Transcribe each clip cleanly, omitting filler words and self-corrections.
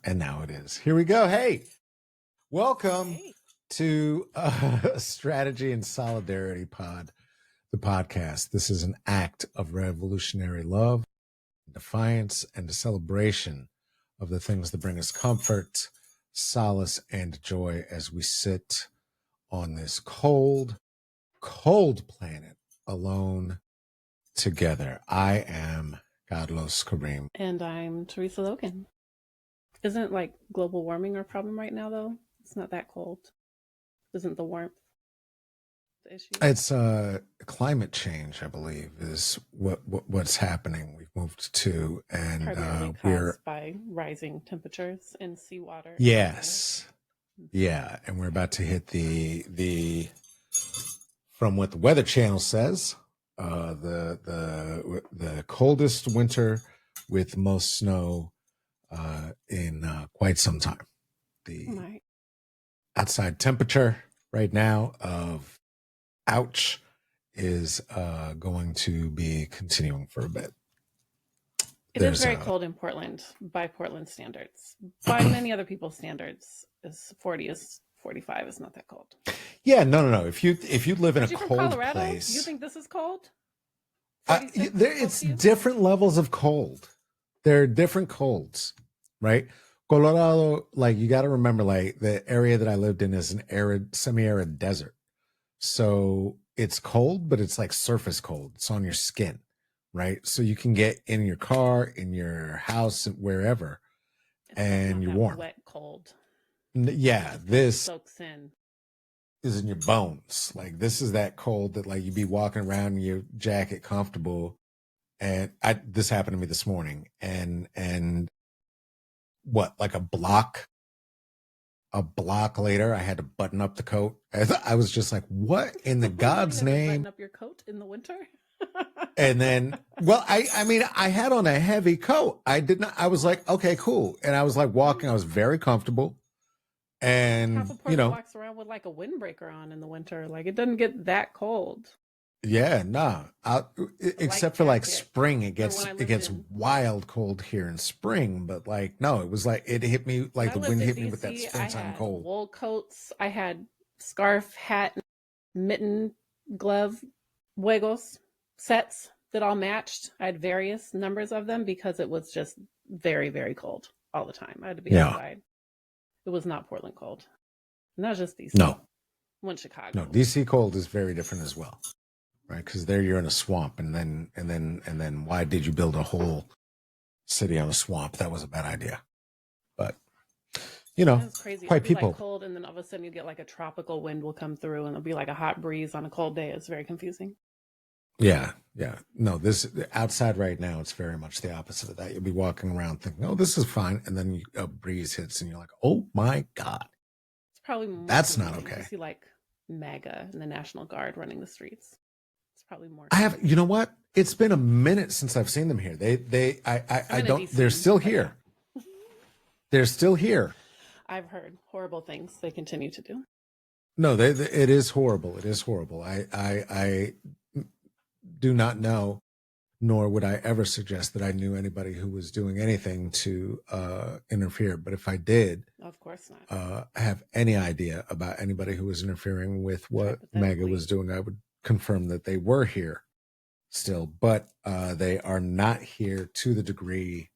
And now it is. Here we go. Hey, welcome Hey. to Strategy and Solidarity Pod, the podcast. This is an act of revolutionary love, defiance, and a celebration of the things that bring us comfort, solace, and joy as we sit on this cold, cold planet alone together. I am Carlos Kareem. And I'm Theresa Logan. Isn't like global warming our problem right now, though? It's not that cold. Isn't the warmth the issue? It's climate change, I believe, is what's happening. We've moved to, and Primarily we're caused by rising temperatures in seawater. yes, yeah, and we're about to hit the from what the Weather Channel says, the coldest winter with most snow in quite some time. The Right. outside temperature right now of ouch is going to be continuing for a bit. It is very cold in Portland by Portland standards. By many other people's standards, 40 is 45 is not that cold. Yeah, no. If you live in Aren't a you from cold Colorado? place, You think this is cold? it's different levels of cold. There are different colds, right? Colorado, like you got to remember, like the area that I lived in is an arid, semi-arid desert. So it's cold, but it's like surface cold. It's on your skin, right? So you can get in your car, in your house, wherever, and you're warm. Wet cold. Yeah, this soaks in. Is in your bones. Like this is that cold that like you be walking around in your jacket comfortable. And this happened to me this morning. And what, like a block later, I had to button up the coat. I was just like, what in the God's name? Button up your coat in the winter? And then, well, I mean, I had on a heavy coat. I was like, okay, cool. And I was like walking, I was very comfortable. And, half of Portland walks around with like a windbreaker on in the winter. Like it doesn't get that cold. Yeah, nah. Except for like spring, it gets wild cold here in spring. But like, no, it was like it hit me like the wind hit me with that springtime cold. Wool coats. I had scarf, hat, mitten, glove, juegos sets that all matched. I had various numbers of them because it was just very, very cold all the time. I had to be outside. It was not Portland cold. Not just DC. No. One Chicago. No, DC cold is very different as well. Right? Because there you're in a swamp, and then why did you build a whole city on a swamp? That was a bad idea. But you know, it's crazy. Quite people. Like cold, and then all of a sudden you get like a tropical wind will come through, and it'll be like a hot breeze on a cold day. It's very confusing. Yeah. No, this outside right now, it's very much the opposite of that. You'll be walking around thinking, "Oh, this is fine," and then a breeze hits, and you're like, "Oh my God!" It's probably that's not okay. You see like MAGA and the National Guard running the streets. It's probably more. I have. You know what? It's been a minute since I've seen them here. I don't. They're still here. They're still here. I've heard horrible things they continue to do. No, it is horrible. It is horrible. I do not know, nor would I ever suggest that I knew anybody who was doing anything to interfere. But if I did, of course not, have any idea about anybody who was interfering with what MAGA was doing, I would confirm that they were here still, but they are not here to the degree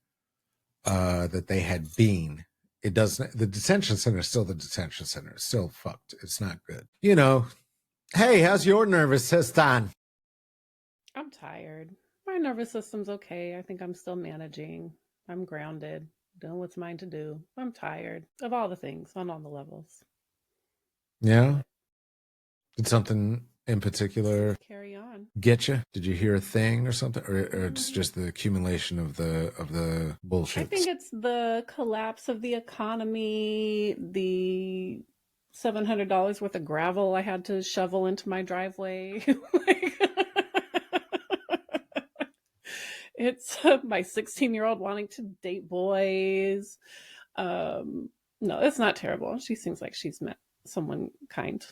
that they had been. It doesn't. The detention center is still the detention center. It's still fucked. It's not good. You know. Hey, how's your nervous system? I'm tired. My nervous system's okay. I think I'm still managing. I'm grounded, doing what's mine to do. I'm tired of all the things on all the levels. Yeah. Did something in particular carry on get you? Did you hear a thing or something, or it's just the accumulation of the bullshit? I think it's the collapse of the economy, the $700 worth of gravel I had to shovel into my driveway. It's my 16-year-old wanting to date boys. No, it's not terrible. She seems like she's met someone kind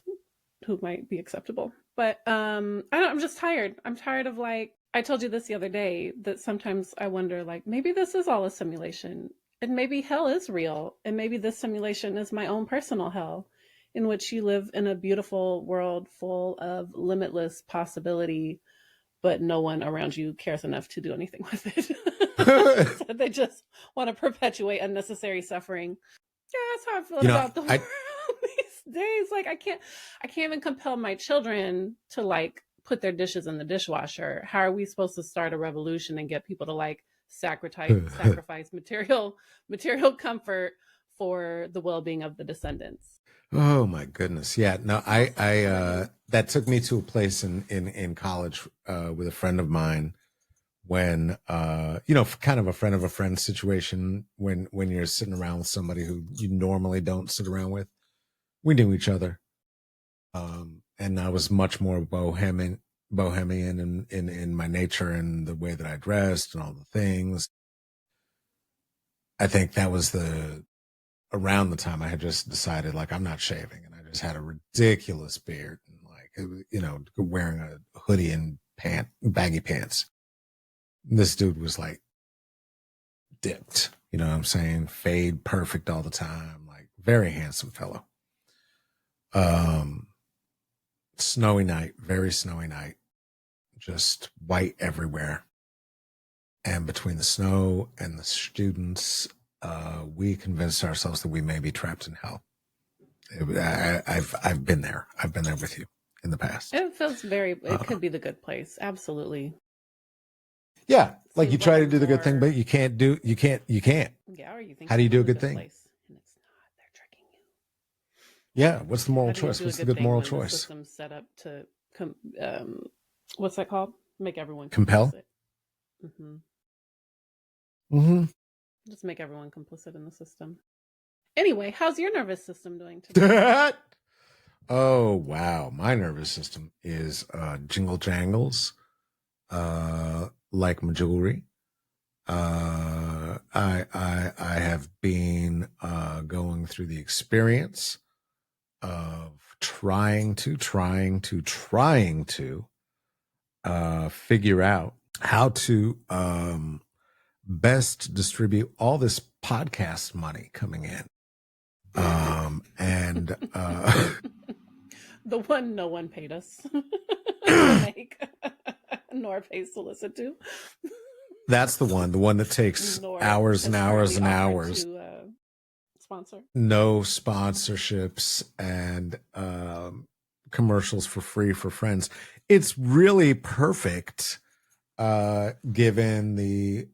who might be acceptable. But I'm just tired. I'm tired of, like, I told you this the other day, that sometimes I wonder, like, maybe this is all a simulation. And maybe hell is real. And maybe this simulation is my own personal hell, in which you live in a beautiful world full of limitless possibility, but no one around you cares enough to do anything with it. So they just want to perpetuate unnecessary suffering. Yeah, that's how I feel about the world these days. Like I can't even compel my children to like put their dishes in the dishwasher. How are we supposed to start a revolution and get people to like sacrifice material comfort for the well-being of the descendants? Oh my goodness. Yeah. No, that took me to a place in college, with a friend of mine when, kind of a friend of a friend situation when you're sitting around with somebody who you normally don't sit around with. We knew each other. And I was much more bohemian in my nature and the way that I dressed and all the things. I think that was around the time I had just decided, like, I'm not shaving, and I just had a ridiculous beard and like, wearing a hoodie and baggy pants. This dude was like dipped, you know what I'm saying? Fade perfect all the time, like very handsome fellow. Snowy night, very snowy night, just white everywhere. And between the snow and the students, we convinced ourselves that we may be trapped in hell. I've been there. I've been there with you in the past. It feels it could be the good place. Absolutely. Yeah. Like you try to do the good thing, but you can't. Yeah. Or you think, how do you do a good thing? Place, and it's not, they're tricking you. Yeah. What's the moral choice? What's the good moral choice? The system's set up to, what's that called? Make everyone compel. Mm-hmm. Mm-hmm. Just make everyone complicit in the system. Anyway, how's your nervous system doing today? Oh wow, my nervous system is jingle jangles, like my jewelry. I have been going through the experience of trying to figure out how to best distribute all this podcast money coming in. And the one no one paid us to make, nor pays to listen to. That's the one that takes hours and hours and hours. To, sponsor. No sponsorships and commercials for free for friends. It's really perfect, given the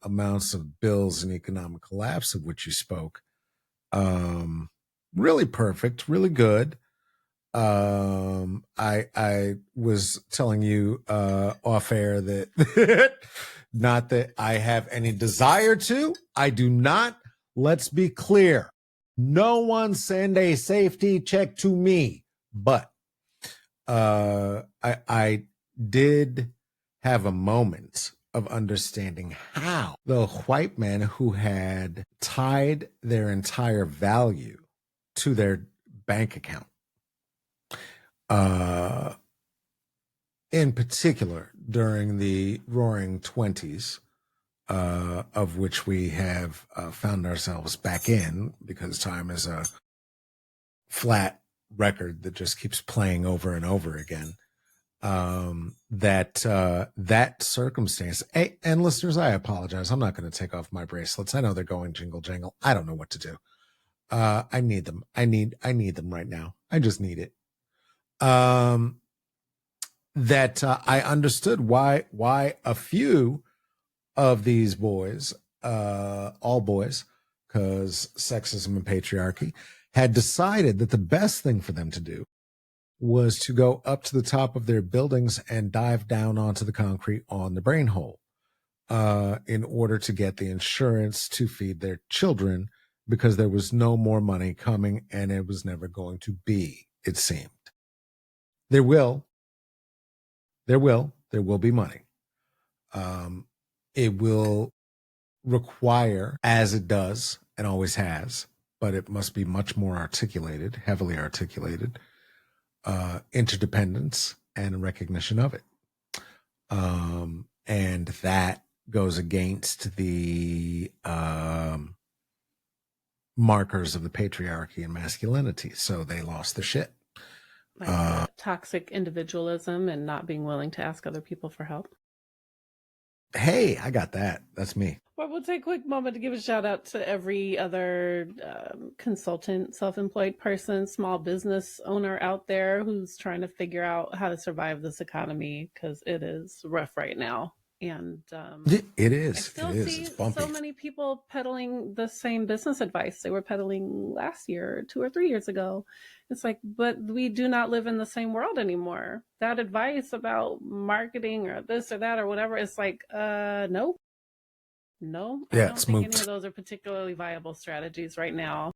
amounts of bills and economic collapse of which you spoke. Really perfect, really good. I was telling you off air that not that I have any desire to. I do not. Let's be clear. No one send a safety check to me, but I did have a moment of understanding how the white man who had tied their entire value to their bank account, in particular during the roaring 20s, of which we have found ourselves back in, because time is a flat record that just keeps playing over and over again. That circumstance, and listeners, I apologize. I'm not going to take off my bracelets. I know they're going jingle jangle. I don't know what to do. I need them. I need them right now. I just need it. That I understood why a few of these boys, all boys, because sexism and patriarchy, had decided that the best thing for them to do was to go up to the top of their buildings and dive down onto the concrete on the brain hole, in order to get the insurance to feed their children, because there was no more money coming and it was never going to be, it seemed. There will be money. It will require, as it does and always has, but it must be much more articulated, heavily articulated, interdependence and recognition of it. And that goes against the markers of the patriarchy and masculinity. So they lost their shit. Like toxic individualism and not being willing to ask other people for help. Hey, I got that. That's me. Well, we'll take a quick moment to give a shout out to every other consultant, self-employed person, small business owner out there who's trying to figure out how to survive this economy, because it is rough right now. And it is. I still it is. see It's bumpy. so many people peddling the same business advice they were peddling last year, 2 or 3 years ago. It's like, but we do not live in the same world anymore. That advice about marketing or this or that or whatever, it's like, nope. No, I don't think any of those are particularly viable strategies right now.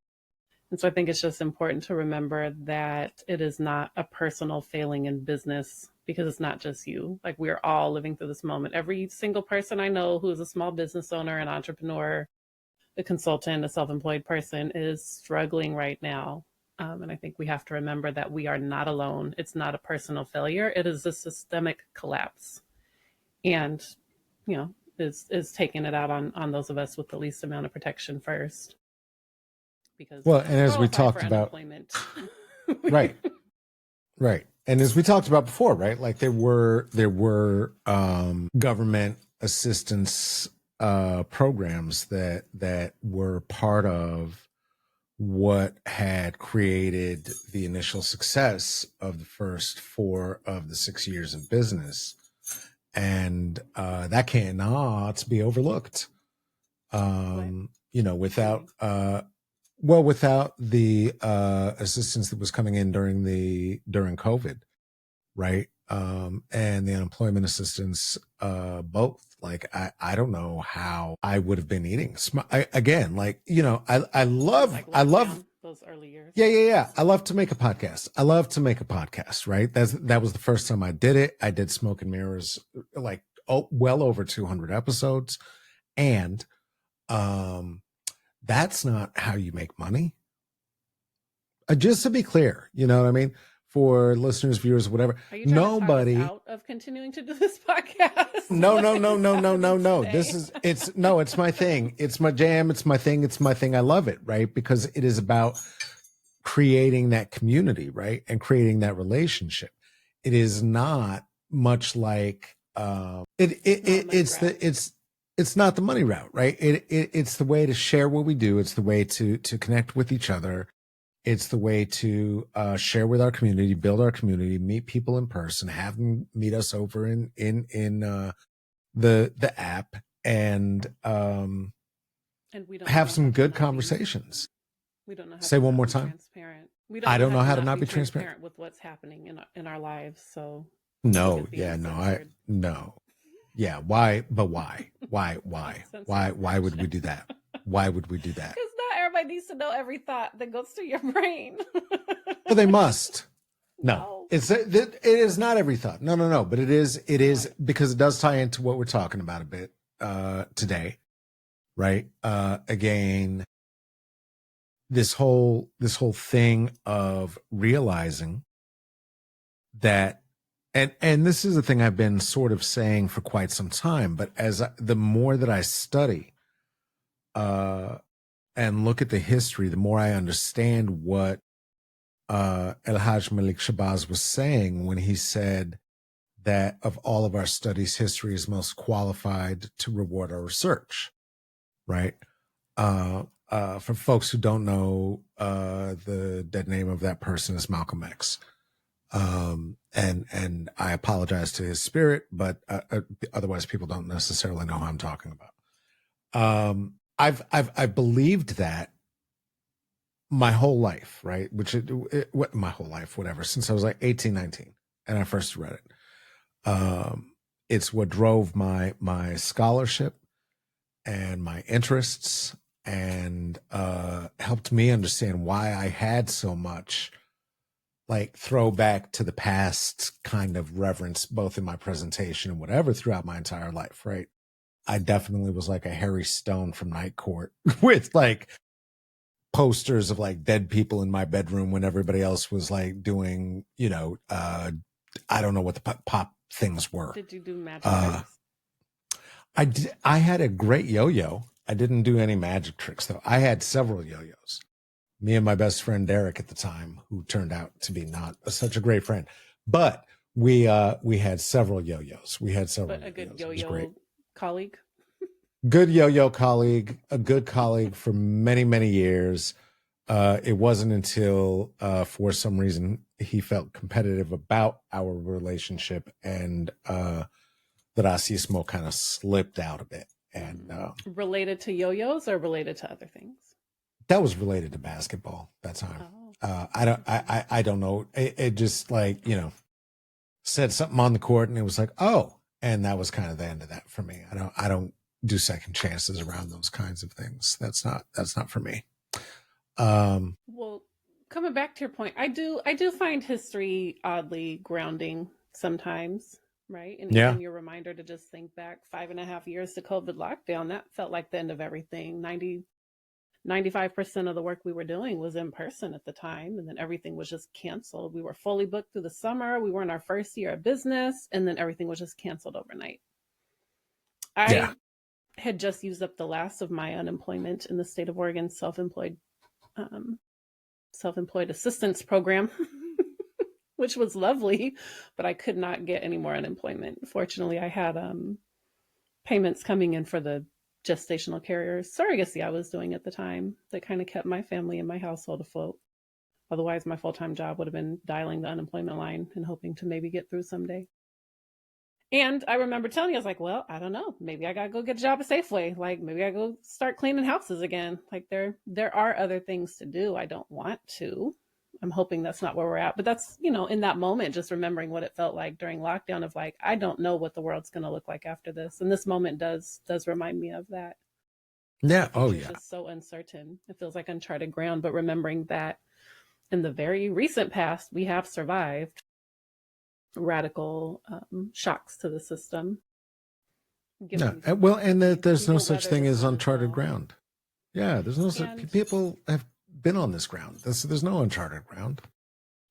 And so I think it's just important to remember that it is not a personal failing in business, because it's not just you. Like, we're all living through this moment. Every single person I know who is a small business owner, an entrepreneur, a consultant, a self-employed person is struggling right now. And I think we have to remember that we are not alone. It's not a personal failure. It is a systemic collapse. And, you know, is taking it out on those of us with the least amount of protection first. Because, well, and as we talked about, right. And as we talked about before, right, like there were government assistance programs that were part of what had created the initial success of the first 4 of the 6 years of business. And that cannot be overlooked. Without the assistance that was coming in during COVID, right? And the unemployment assistance, both. Like, I don't know how I would have been eating. I love those early years. Yeah. I love to make a podcast. Right? That was the first time I did it. I did Smoke and Mirrors, like, well over 200 episodes. And, that's not how you make money. Just to be clear, you know what I mean? For listeners, viewers, whatever. Are you trying to talk us out of continuing to do this podcast? No. It's my thing. It's my jam. It's my thing. I love it, right? Because it is about creating that community, right? And creating that relationship. It is not much like it's not the money route, right? It's the way to share what we do. It's the way to connect with each other. It's the way to share with our community, build our community, meet people in person, have them meet us over in the app, and we don't have some good conversations. We don't know how Say to one more be time. Transparent. I don't know how to not be transparent with what's happening in our lives. So no. Yeah, why? But why? Why would we do that? Why would we do that? Because not everybody needs to know every thought that goes through your brain. Well, they must. No. It is not every thought. No. But it is because it does tie into what we're talking about a bit today, right? Again, this whole thing of realizing that. And this is a thing I've been sort of saying for quite some time, but the more that I study and look at the history, the more I understand what El Hajj Malik Shabazz was saying when he said that of all of our studies, history is most qualified to reward our research, right? For folks who don't know, the dead name of that person is Malcolm X. And I apologize to his spirit, but otherwise people don't necessarily know who I'm talking about. I've believed that my whole life, right? My whole life, whatever, since I was like 18, 19, and I first read it. It's what drove my scholarship and my interests, and helped me understand why I had so much like throwback to the past kind of reverence, both in my presentation and whatever throughout my entire life, right? I definitely was like a Harry Stone from Night Court with like posters of like dead people in my bedroom when everybody else was like doing, I don't know what the pop things were. Did you do magic tricks? I had a great yo-yo. I didn't do any magic tricks though. I had several yo-yos. Me and my best friend Derek at the time, who turned out to be not such a great friend, but we had several yo-yos. We had several. But a good yo-yos. It was great. yo-yo colleague. Good yo-yo colleague, a good colleague for many, many years. It wasn't until for some reason he felt competitive about our relationship and the racismo kind of slipped out a bit. And Related to yo-yos or related to other things? that was related to basketball that time. Oh. I don't know. It just like, said something on the court and it was like, oh, and that was kind of the end of that for me. I don't do second chances around those kinds of things. That's not for me. Well, coming back to your point, I do find history oddly grounding sometimes, right? And Yeah. even your reminder to just think back 5.5 years to COVID lockdown, that felt like the end of everything. 95% of the work we were doing was in person at the time, and then everything was just canceled. We were fully booked through the summer. We were in our first year of business, and then everything was just canceled overnight. I had just used up the last of my unemployment in the state of Oregon self-employed assistance program, which was lovely, but I could not get any more unemployment. Fortunately, I had payments coming in for the gestational carrier surrogacy I was doing at the time that kind of kept my family and my household afloat. Otherwise, my full-time job would have been dialing the unemployment line and hoping to maybe get through someday. And I remember telling you, I was like, well, I don't know. Maybe I got to go get a job at Safeway. Like, maybe I go start cleaning houses again. Like, there are other things to do. I don't want to. I'm hoping that's not where we're at. But that's, in that moment, just remembering what it felt like during lockdown of like, I don't know what the world's going to look like after this. And this moment does remind me of that. Yeah. Oh, yeah. It's just so uncertain. It feels like uncharted ground. But remembering that in the very recent past, we have survived radical shocks to the system. No. Well, and there's no such thing as uncharted ground. Yeah, there's no such. People have been on this ground. There's no uncharted ground.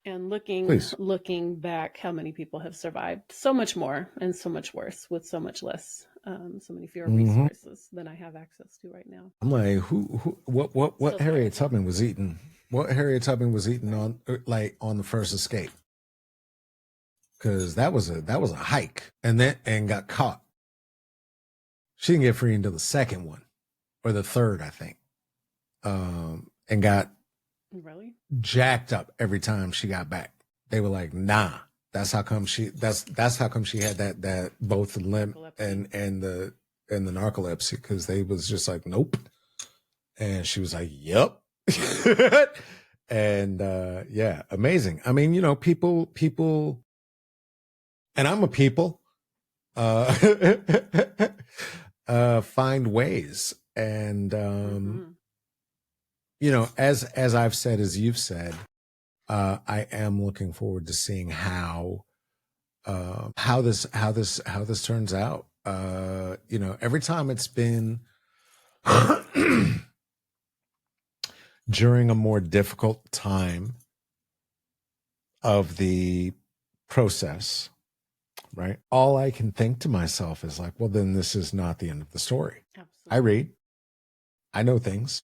And looking back, how many people have survived so much more and so much worse with so much less, so many fewer resources than I have access to right now. I'm like, what Harriet Tubman was eating? What Harriet Tubman was eating on the first escape? Because that was a hike, and got caught. She didn't get free until the second one, or the third, I think, and got really jacked up every time she got back. They were like, nah. That's how come she had that both the limp and the narcolepsy, because they was just like, nope. And she was like, yep. And yeah, amazing. I mean, people, and I'm a people, find ways. And as I've said, as you've said, I am looking forward to seeing how this turns out. Every time it's been during a more difficult time of the process, right? All I can think to myself is like, well, then this is not the end of the story. Absolutely. I read, I know things,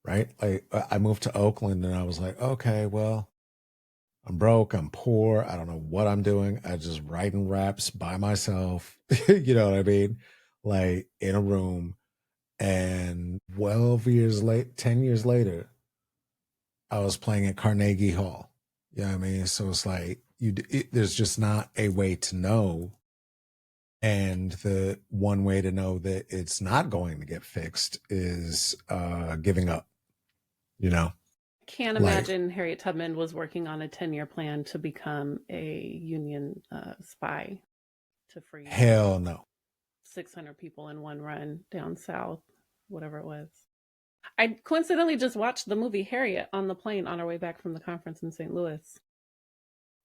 right? Like I moved to Oakland and I was like, okay, well, I'm broke, I'm poor, I don't know what I'm doing. I just writing raps by myself, you know what I mean? Like in a room. And 10 years later, I was playing at Carnegie Hall. You know what I mean? So it's like, there's just not a way to know. And the one way to know that it's not going to get fixed is giving up, Can't imagine Harriet Tubman was working on a 10-year plan to become a Union spy to free. Hell no. 600 people in one run down south, whatever it was. I coincidentally just watched the movie Harriet on the plane on our way back from the conference in St. Louis.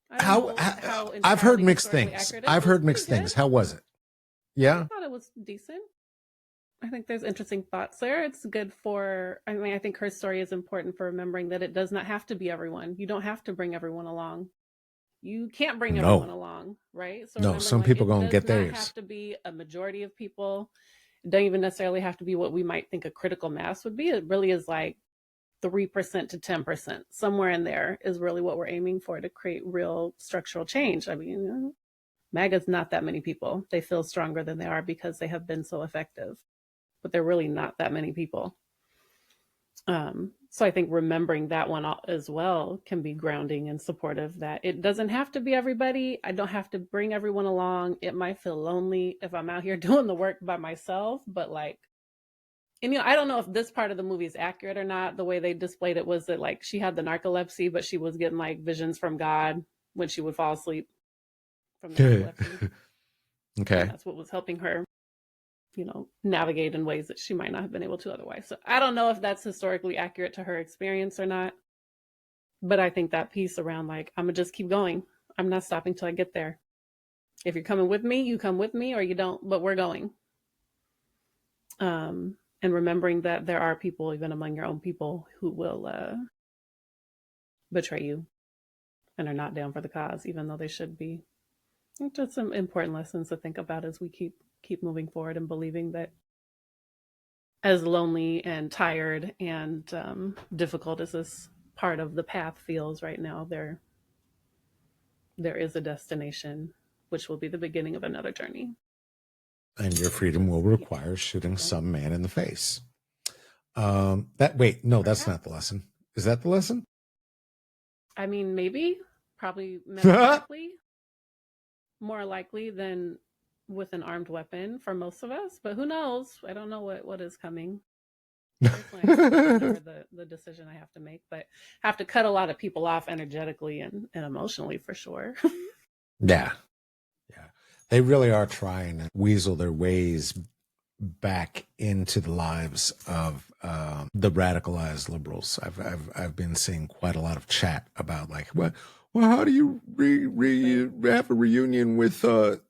I've heard mixed things. How was it? Yeah. I thought it was decent. I think there's interesting thoughts there. It's good I think her story is important for remembering that it does not have to be everyone. You don't have to bring everyone along. You can't bring everyone No, along, right? So no. remembering Some like people it gonna does get not theirs. have to be a majority of people. It doesn't even necessarily have to be what we might think a critical mass would be. It really is like 3% to 10%. Somewhere in there is really what we're aiming for to create real structural change. I mean, MAGA's not that many people. They feel stronger than they are because they have been so effective, but they're really not that many people. So I think remembering that one as well can be grounding and supportive, that it doesn't have to be everybody. I don't have to bring everyone along. It might feel lonely if I'm out here doing the work by myself, but like, and I don't know if this part of the movie is accurate or not. The way they displayed it was that like she had the narcolepsy, but she was getting like visions from God when she would fall asleep from the narcolepsy. And Okay. that's what was helping her, navigate in ways that she might not have been able to otherwise. So I don't know if that's historically accurate to her experience or not. But I think that piece around like, I'm gonna just keep going. I'm not stopping till I get there. If you're coming with me, you come with me, or you don't, but we're going. And remembering that there are people, even among your own people, who will betray you and are not down for the cause, even though they should be. Just some important lessons to think about as we keep moving forward and believing that as lonely and tired and difficult as this part of the path feels right now, there is a destination which will be the beginning of another journey. And your freedom will require shooting some man in the face. That's not the lesson. Is that the lesson? I mean, maybe, probably metaphorically, more likely than with an armed weapon for most of us. But who knows? I don't know what is coming. The decision I have to make, but I have to cut a lot of people off energetically and emotionally for sure. Yeah. They really are trying to weasel their ways back into the lives of the radicalized liberals. I've been seeing quite a lot of chat about like, well, how do you have a reunion with the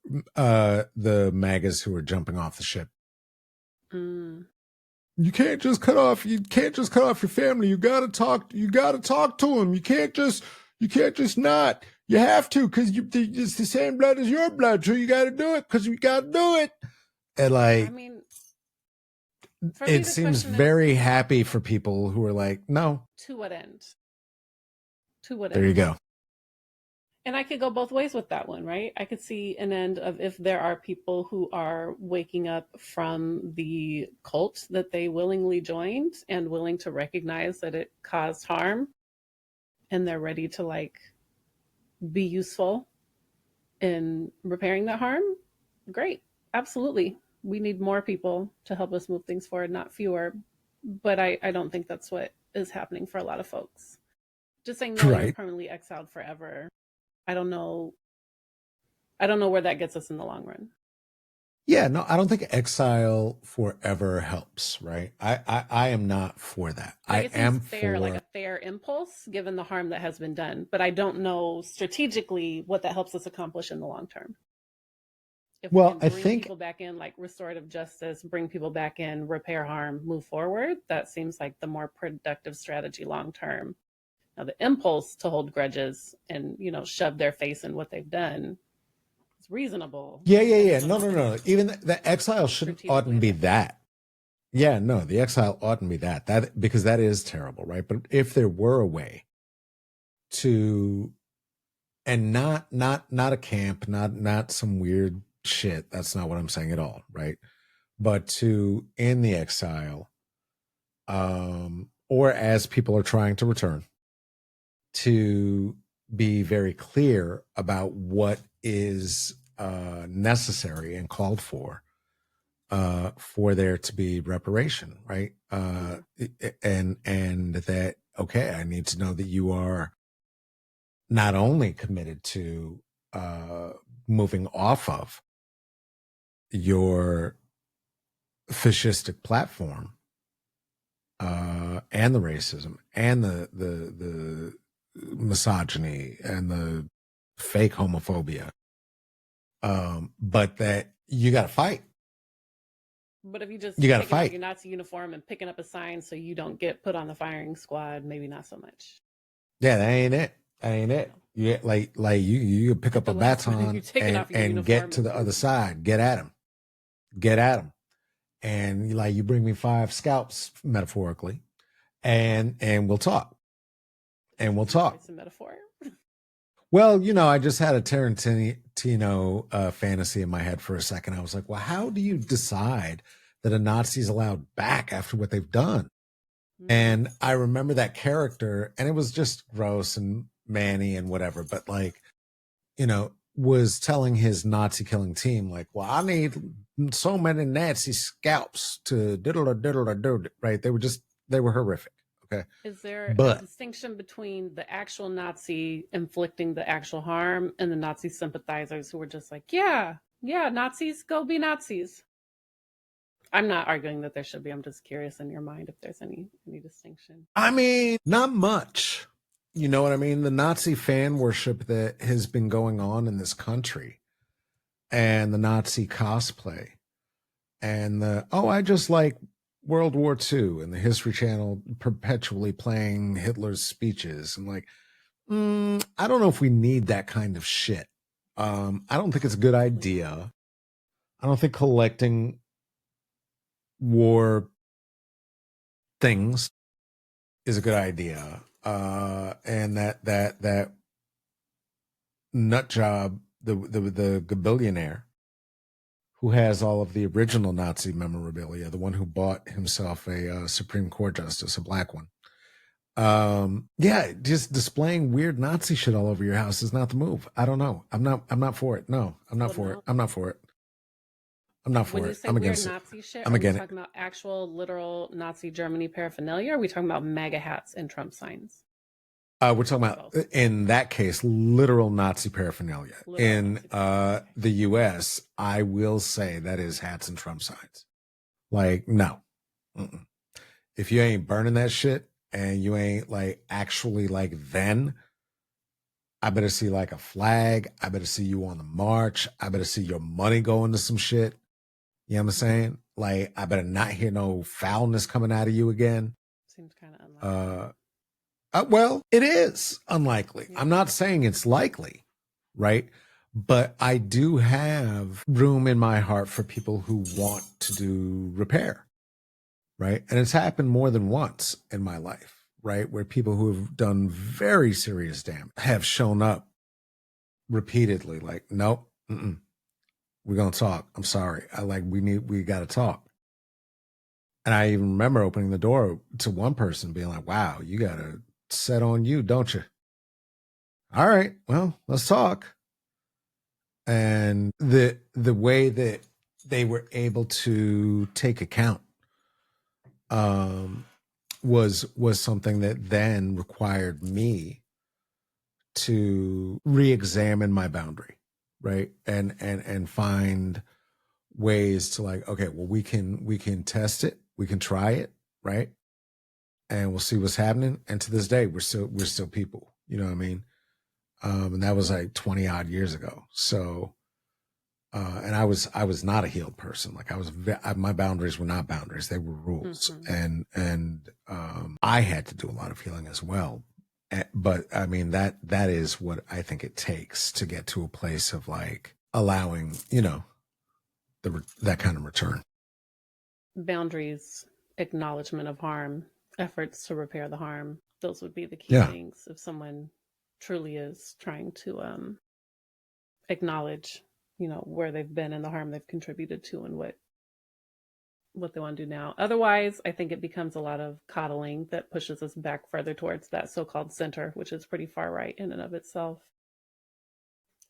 MAGAs who are jumping off the ship? You can't just cut off your family. You gotta talk to them. You can't just not. You have to, because it's the same blood as your blood, so you gotta do it because you gotta do it. And like, I mean, it seems very happy for people who are like, no. To what end? To what end? There you go. And I could go both ways with that one, right? I could see an end of if there are people who are waking up from the cult that they willingly joined and willing to recognize that it caused harm, and they're ready to like be useful in repairing that harm. Great. Absolutely. We need more people to help us move things forward, not fewer. But I don't think that's what is happening for a lot of folks. Just saying, no, you're permanently exiled forever. I don't know where that gets us in the long run. Yeah, no, I don't think exile forever helps, right? I am not for that. I am fair, like a fair impulse given the harm that has been done, but I don't know strategically what that helps us accomplish in the long term. If we can bring people back in, like restorative justice, bring people back in, repair harm, move forward, that seems like the more productive strategy long term. Now, the impulse to hold grudges and, shove their face in what they've done is reasonable. Yeah. No. Even the exile oughtn't be that. Yeah, no, the exile oughtn't be that because that is terrible, right? But if there were a way to, and not a camp, not some weird shit. That's not what I'm saying at all, right? But to end the exile, or as people are trying to return, to be very clear about what is necessary and called for there to be reparation, right? And that, okay, I need to know that you are not only committed to moving off of your fascistic platform and the racism and the misogyny and the fake homophobia, but that you got to fight. But if you just got to fight your Nazi uniform and picking up a sign so you don't get put on the firing squad, maybe not so much. Yeah, that ain't it. You you pick up a The last one, baton you take it off your and get uniform to the and- other side. Get at him. Get at him. And you bring me 5 scalps, metaphorically, and we'll talk. And we'll talk. It's a metaphor. Well, I just had a Tarantino fantasy in my head for a second. I was like, well, how do you decide that a Nazi's allowed back after what they've done? And I remember that character, and it was just gross and manny and whatever, but was telling his Nazi killing team, like, well, I need so many Nazi scalps to diddle, right? They were horrific. Okay. Is there a distinction between the actual Nazi inflicting the actual harm and the Nazi sympathizers who were just like, yeah, Nazis, go be Nazis? I'm not arguing that there should be. I'm just curious in your mind if there's any distinction. I mean, not much. You know what I mean? The Nazi fan worship that has been going on in this country, and the Nazi cosplay, and I just like World War II, and the History Channel perpetually playing Hitler's speeches. I'm like, I don't know if we need that kind of shit. I don't think it's a good idea. I don't think collecting war things is a good idea. And that nut job, the billionaire who has all of the original Nazi memorabilia, the one who bought himself a Supreme Court justice, a black one. Just displaying weird Nazi shit all over your house is not the move. I don't know. I'm not for it. No, I'm not for it. I'm not for it. I'm not for when it. You say I'm weird against Nazi it. shit, I'm against it. Are we talking about actual, literal Nazi Germany paraphernalia? Or are we talking about MAGA hats and Trump signs? We're talking about, in that case, literal Nazi paraphernalia. In the U.S., I will say that is hats and Trump signs. Like, no. Mm-mm. If you ain't burning that shit and you ain't actually then, I better see a flag. I better see you on the march. I better see your money going to some shit. You know what I'm saying? I better not hear no foulness coming out of you again. Seems kind of unlikely. Well, it is unlikely. Yeah. I'm not saying it's likely, right? But I do have room in my heart for people who want to do repair, right? And it's happened more than once in my life, right? Where people who have done very serious damage have shown up repeatedly, nope, we're going to talk. I'm sorry. We got to talk. And I even remember opening the door to one person being like, wow, you got to set on you, don't you? All right, well, let's talk. And the way that they were able to take account was something that then required me to re-examine my boundary, right? And find ways to okay, well, we can test it, we can try it, right? And we'll see what's happening. And to this day, we're still people. You know what I mean? And that was 20 odd years ago. So, and I was not a healed person. My boundaries were not boundaries; they were rules. Mm-hmm. And I had to do a lot of healing as well. But I mean that is what I think it takes to get to a place of allowing that kind of return. Boundaries, acknowledgement of harm, efforts to repair the harm. Those would be the key things if someone truly is trying to acknowledge, where they've been and the harm they've contributed to and what they want to do now. Otherwise, I think it becomes a lot of coddling that pushes us back further towards that so-called center, which is pretty far right in and of itself.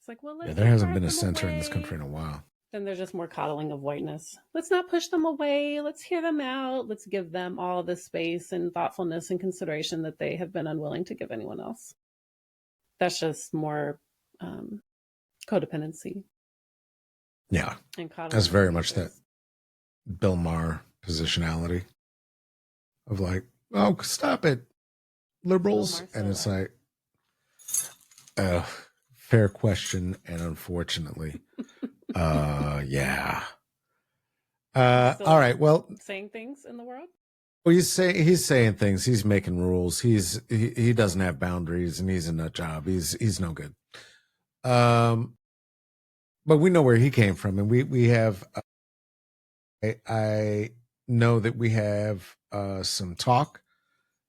It's well, let's there hasn't been a center in this country in a while. Then there's just more coddling of whiteness. Let's not push them away. Let's hear them out. Let's give them all the space and thoughtfulness and consideration that they have been unwilling to give anyone else. That's just more codependency. Yeah. And that's very much that Bill Maher positionality of oh, stop it, liberals. And it's fair question. And unfortunately, yeah. All right. Well, saying things in the world. Well, he's saying things. He's making rules. He doesn't have boundaries, and he's a nut job. He's no good. But we know where he came from, and we have. I know that we have some talk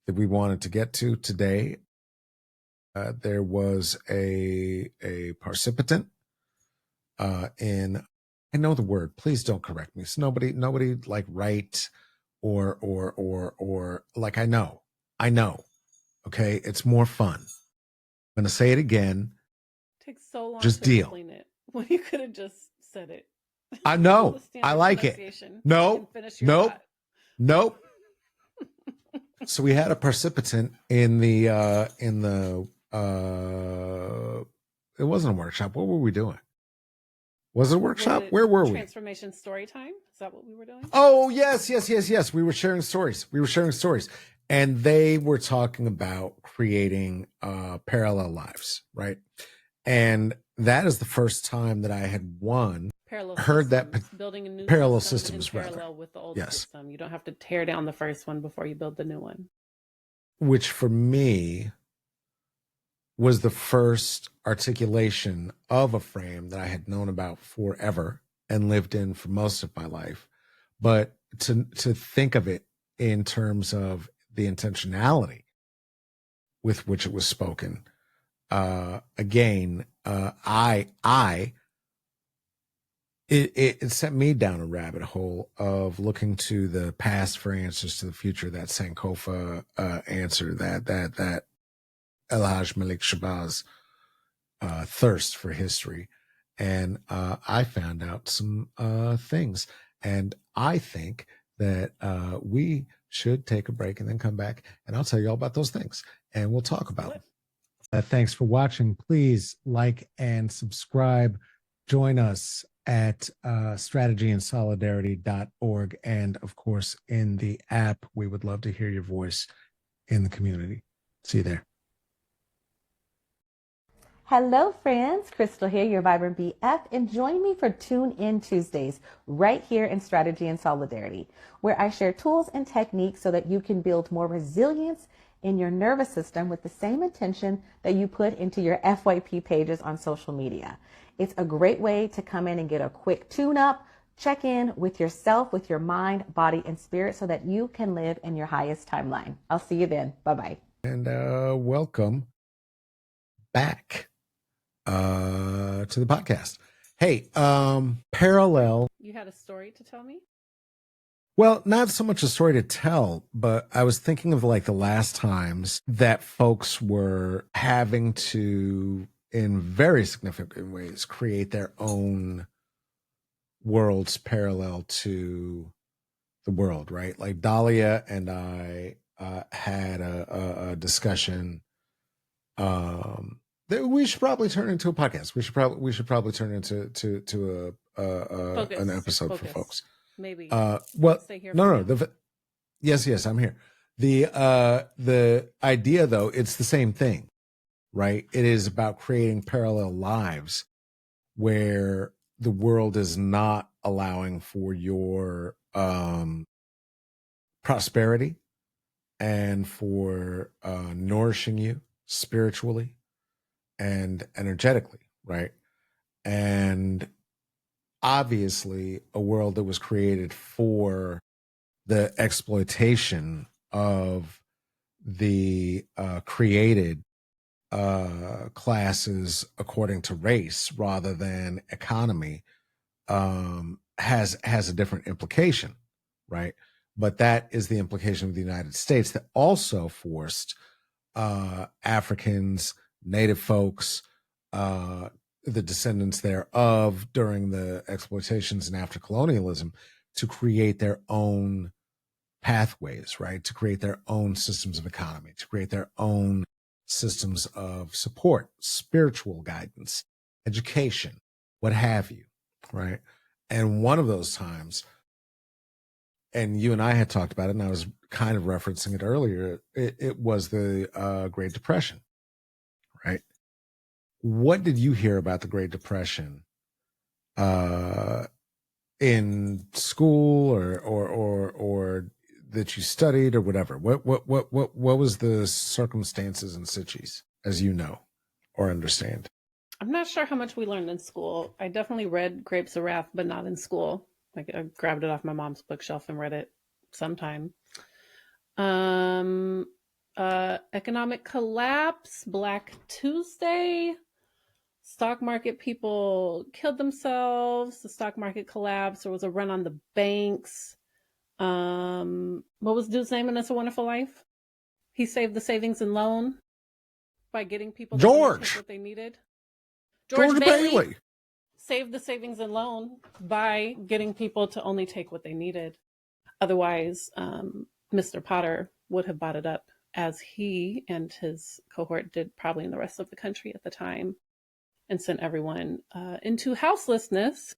that we wanted to get to today. There was a participant in. I know the word. Please don't correct me. So nobody like right or like I know. Okay, it's more fun. I'm gonna say it again. It takes so long Just to deal. explain it when you could have just said it. I know. The standard I like it. pronunciation No. and finish your Nope. thought. Nope. So we had a participant in the it wasn't a workshop. What were we doing? Was it a workshop? Where were we? Transformation story time? Is that what we were doing? Oh, yes. We were sharing stories. And they were talking about creating parallel lives, right? And that is the first time that I had heard that building a new parallel system systems in parallel with the old system. You don't have to tear down the first one before you build the new one. Which for me was the first articulation of a frame that I had known about forever and lived in for most of my life. But to think of it in terms of the intentionality with which it was spoken, it sent me down a rabbit hole of looking to the past for answers to the future. That Sankofa answer, that Elhaj Malik Shabazz thirst for history. And I found out some things. And I think that we should take a break and then come back, and I'll tell you all about those things, and we'll talk about them. Thanks for watching. Please like and subscribe. Join us at strategyandSolidarity.org. And of course, in the app, we would love to hear your voice in the community. See you there. Hello, friends. Crystal here, your Vibrant BF, and join me for Tune In Tuesdays right here in Strategy and Solidarity, where I share tools and techniques so that you can build more resilience in your nervous system with the same intention that you put into your FYP pages on social media. It's a great way to come in and get a quick tune-up, check in with yourself, with your mind, body, and spirit so that you can live in your highest timeline. I'll see you then. Bye-bye. And welcome back to the podcast. Hey, parallel. You had a story to tell me? Well, not so much a story to tell, but I was thinking of like the last times that folks were having to, in very significant ways, create their own worlds parallel to the world, right? Like Dahlia and I had a discussion that we should probably turn into a podcast. We should probably turn into an episode for folks. Maybe. Well, no. Yes, I'm here. The idea, though, it's the same thing, right? It is about creating parallel lives where the world is not allowing for your prosperity and for nourishing you spiritually and energetically, right? And obviously a world that was created for the exploitation of the created classes according to race rather than economy has a different implication, right? But that is the implication of the United States that also forced Africans, Native folks, the descendants thereof during the exploitations and after colonialism to create their own pathways, right? To create their own systems of economy, to create their own systems of support, spiritual guidance, education, what have you, right? And one of those times, and you and I had talked about it, and I was kind of referencing it earlier, it was the Great Depression, right? What did you hear about the Great Depression in school or that you studied or whatever? What was the circumstances in Sitges, as you know or understand? I'm not sure how much we learned in school. I definitely read Grapes of Wrath, but not in school. Like I grabbed it off my mom's bookshelf and read it sometime. Economic collapse, Black Tuesday, stock market people killed themselves, the stock market collapsed, there was a run on the banks. What was dude's name in It's a Wonderful Life? He saved the savings and loan by getting people to only take what they needed. George Bailey saved the savings and loan by getting people to only take what they needed. Otherwise, Mr. Potter would have bought it up, as he and his cohort did probably in the rest of the country at the time, and sent everyone into houselessness,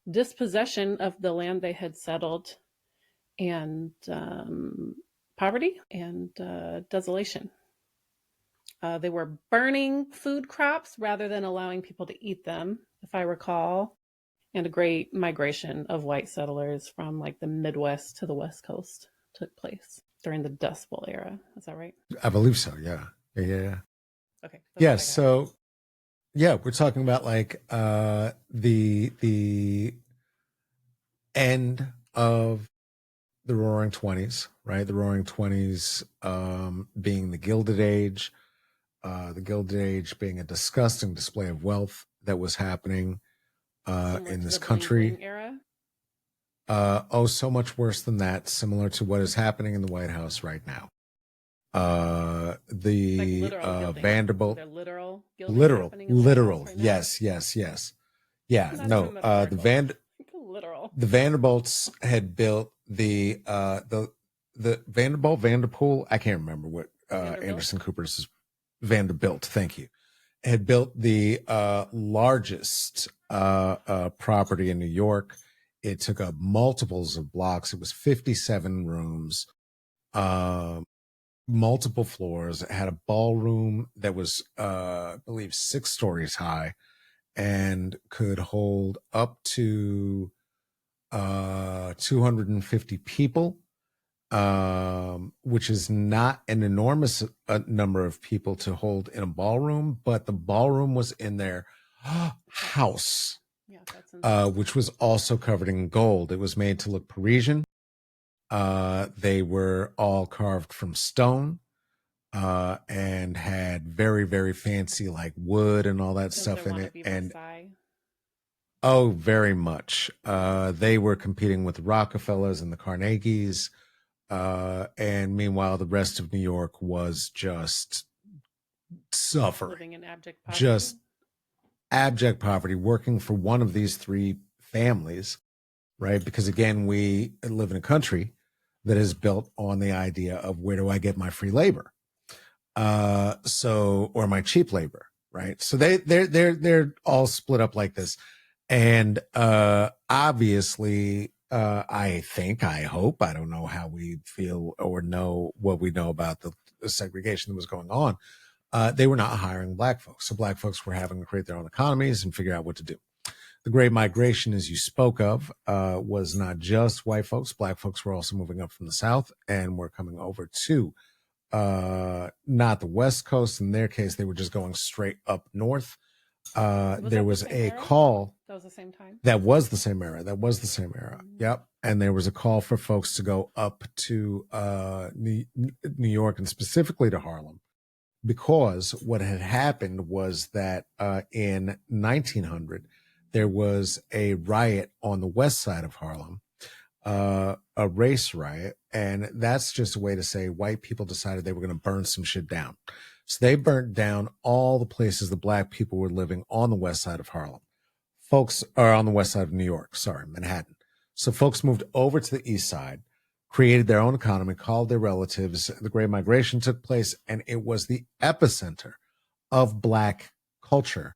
dispossession of the land they had settled, and poverty and desolation. They were burning food crops rather than allowing people to eat them, if I recall, and a great migration of white settlers from like the Midwest to the West Coast took place during the Dust Bowl era. Is that right? I believe so. Yeah. Okay. Yeah. So, yeah, we're talking about like the end of the Roaring '20s, right? The Roaring '20s being the Gilded Age, the Gilded Age being a disgusting display of wealth that was happening in this country. Bling era? So much worse than that, similar to what is happening in the White House right now. The like Vanderbilt, literal, right yes. Yeah, no, literal. The Vanderbilts had built the Vanderpool. I can't remember what Anderson Cooper's Vanderbilt. Thank you. Had built the largest property in New York. It took up multiples of blocks. It was 57 rooms, multiple floors. It had a ballroom that was, I believe, 6 stories high and could hold up to 250 people, which is not an enormous number of people to hold in a ballroom, but the ballroom was in their house. Which was also covered in gold. It was made to look Parisian. They were all carved from stone and had very, very fancy like wood and all that stuff in it. And oh, very much. They were competing with the Rockefellers and the Carnegies. And meanwhile, the rest of New York was just suffering. Living in abject poverty. Just abject poverty, working for one of these 3 families, right? Because again, we live in a country that is built on the idea of where do I get my free labor, or my cheap labor, right? So they're all split up like this, and obviously, I hope, I don't know how we feel or know what we know about the segregation that was going on. They were not hiring black folks. So black folks were having to create their own economies and figure out what to do. The Great Migration, as you spoke of, was not just white folks. Black folks were also moving up from the South and were coming over to not the West Coast. In their case, they were just going straight up north. There was a call. That was the same time? That was the same era. Mm-hmm. Yep. And there was a call for folks to go up to New York and specifically to Harlem. Because what had happened was that in 1900, there was a riot on the west side of Harlem, a race riot. And that's just a way to say white people decided they were going to burn some shit down. So they burnt down all the places the black people were living on the west side of Harlem. Folks are on the west side of New York, Manhattan. So folks moved over to the east side, created their own economy, called their relatives. The Great Migration took place, and it was the epicenter of black culture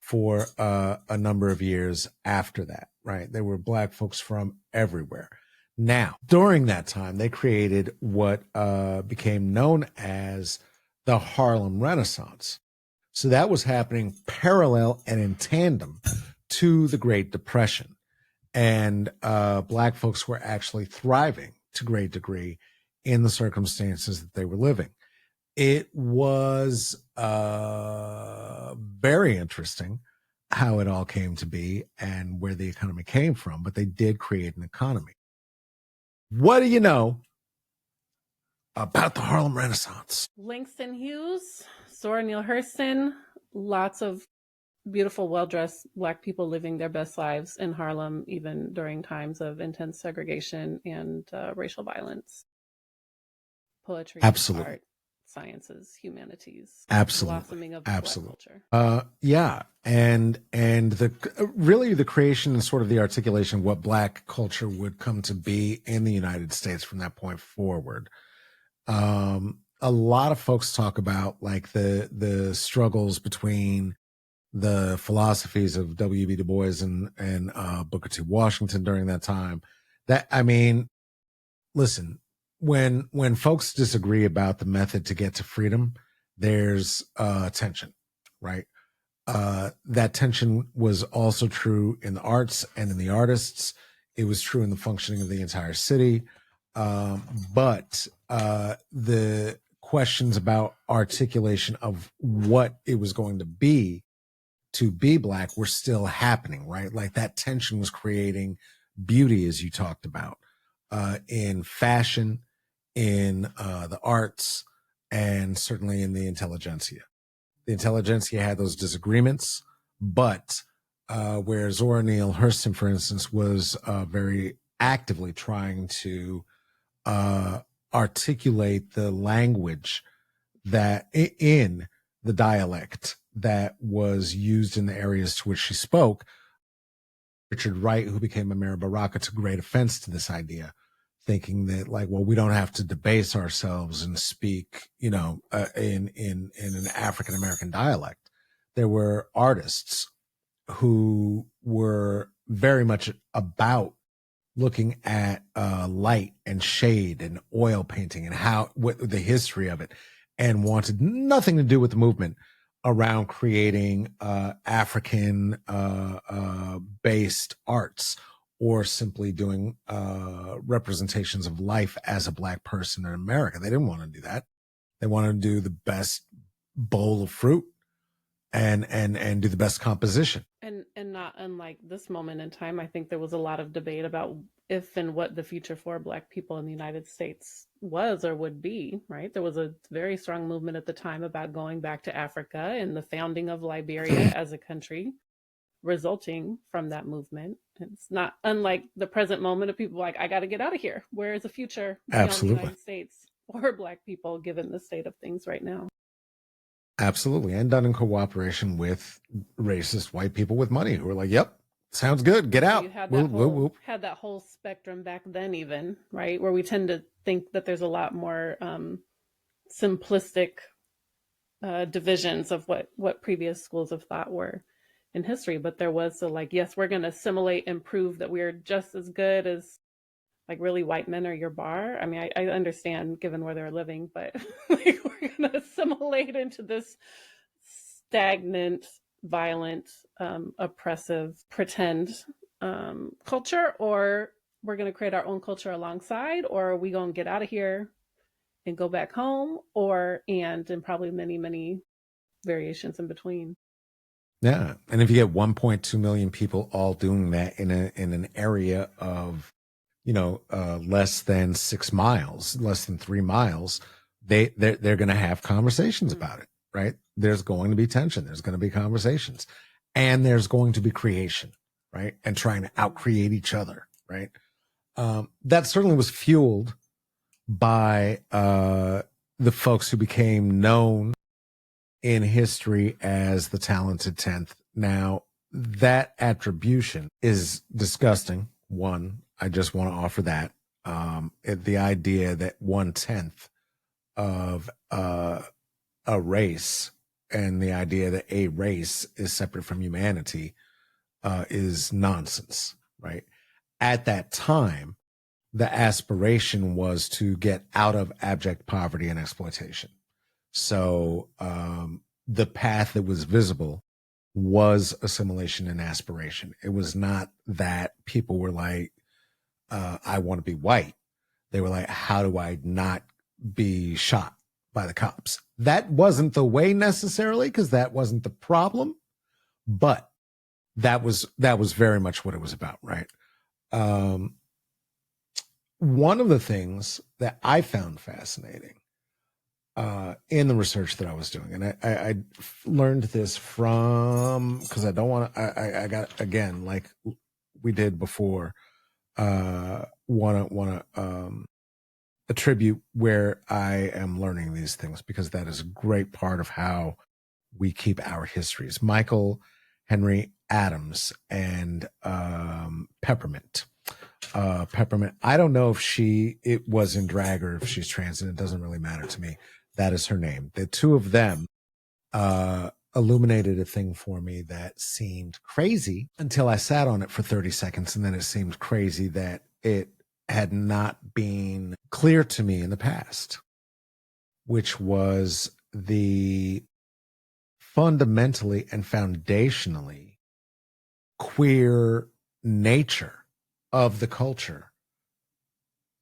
for a number of years after that, right? There were black folks from everywhere. Now, during that time, they created what became known as the Harlem Renaissance. So that was happening parallel and in tandem to the Great Depression. And black folks were actually thriving to great degree in the circumstances that they were living. It was very interesting how it all came to be and where the economy came from, but they did create an economy. What do you know about the Harlem Renaissance? Langston Hughes, Zora Neale Hurston, lots of beautiful, well-dressed Black people living their best lives in Harlem, even during times of intense segregation and racial violence. Poetry, Absolutely. art, sciences, humanities, Absolutely. blossoming of Absolutely. Black culture. Yeah, and the really the creation and sort of the articulation of what Black culture would come to be in the United States from that point forward. A lot of folks talk about like the struggles between the philosophies of W.B. Du Bois and Booker T. Washington during that time. That, I mean, listen, when folks disagree about the method to get to freedom, there's tension, right? That tension was also true in the arts and in the artists. It was true in the functioning of the entire city. But the questions about articulation of what it was going to be Black were still happening, right? Like that tension was creating beauty, as you talked about, in fashion, in the arts, and certainly in the intelligentsia. The intelligentsia had those disagreements, but where Zora Neale Hurston, for instance, was very actively trying to articulate the language that in the dialect that was used in the areas to which she spoke. Richard Wright, who became a mayor Baraka, took great offense to this idea, thinking that like, well, we don't have to debase ourselves and speak, in an African American dialect. There were artists who were very much about looking at light and shade and oil painting and what the history of it, and wanted nothing to do with the movement around creating African based arts or simply doing representations of life as a Black person in America. They didn't want to do that. They wanted to do the best bowl of fruit and do the best composition. And not unlike this moment in time, I think there was a lot of debate about if and what the future for Black people in the United States was or would be, right? There was a very strong movement at the time about going back to Africa and the founding of Liberia as a country resulting from that movement. It's not unlike the present moment of people like, I got to get out of here. Where is the future beyond the United States or Black people given the state of things right now? Absolutely. And done in cooperation with racist white people with money who are like, yep, sounds good. Get out. You had that, had that whole spectrum back then even, right? Where we tend to think that there's a lot more simplistic divisions of what previous schools of thought were in history. But there was yes, we're going to assimilate and prove that we're just as good as like really white men are your bar. I mean, I understand given where they're living, but like we're going to assimilate into this stagnant, violent, oppressive, pretend culture, or we're going to create our own culture alongside, or are we going to get out of here and go back home, and probably many, many variations in between. Yeah. And if you get 1.2 million people all doing that in an area of, less than 6 miles, less than 3 miles, they're going to have conversations about it, right? There's going to be tension. There's going to be conversations, and there's going to be creation, right? And trying to outcreate each other, right? That certainly was fueled by the folks who became known in history as the talented 10th. Now, that attribution is disgusting. One, I just want to offer that. The idea that 1/10 of a race and the idea that a race is separate from humanity is nonsense, right? At that time, the aspiration was to get out of abject poverty and exploitation. So the path that was visible was assimilation and aspiration. It was not that people were like, I want to be white. They were like, how do I not be shot by the cops? That wasn't the way necessarily, because that wasn't the problem, but that was very much what it was about, right? One of the things that I found fascinating in the research that I was doing, and I learned this from, because I don't want to, I got, again, like we did before, want to attribute where I am learning these things, because that is a great part of how we keep our histories. Michael Henry Adams and Peppermint. I don't know if it was in drag or if she's trans, and it doesn't really matter to me. That is her name. The two of them illuminated a thing for me that seemed crazy until I sat on it for 30 seconds. And then it seemed crazy that it had not been clear to me in the past, which was the fundamentally and foundationally queer nature of the culture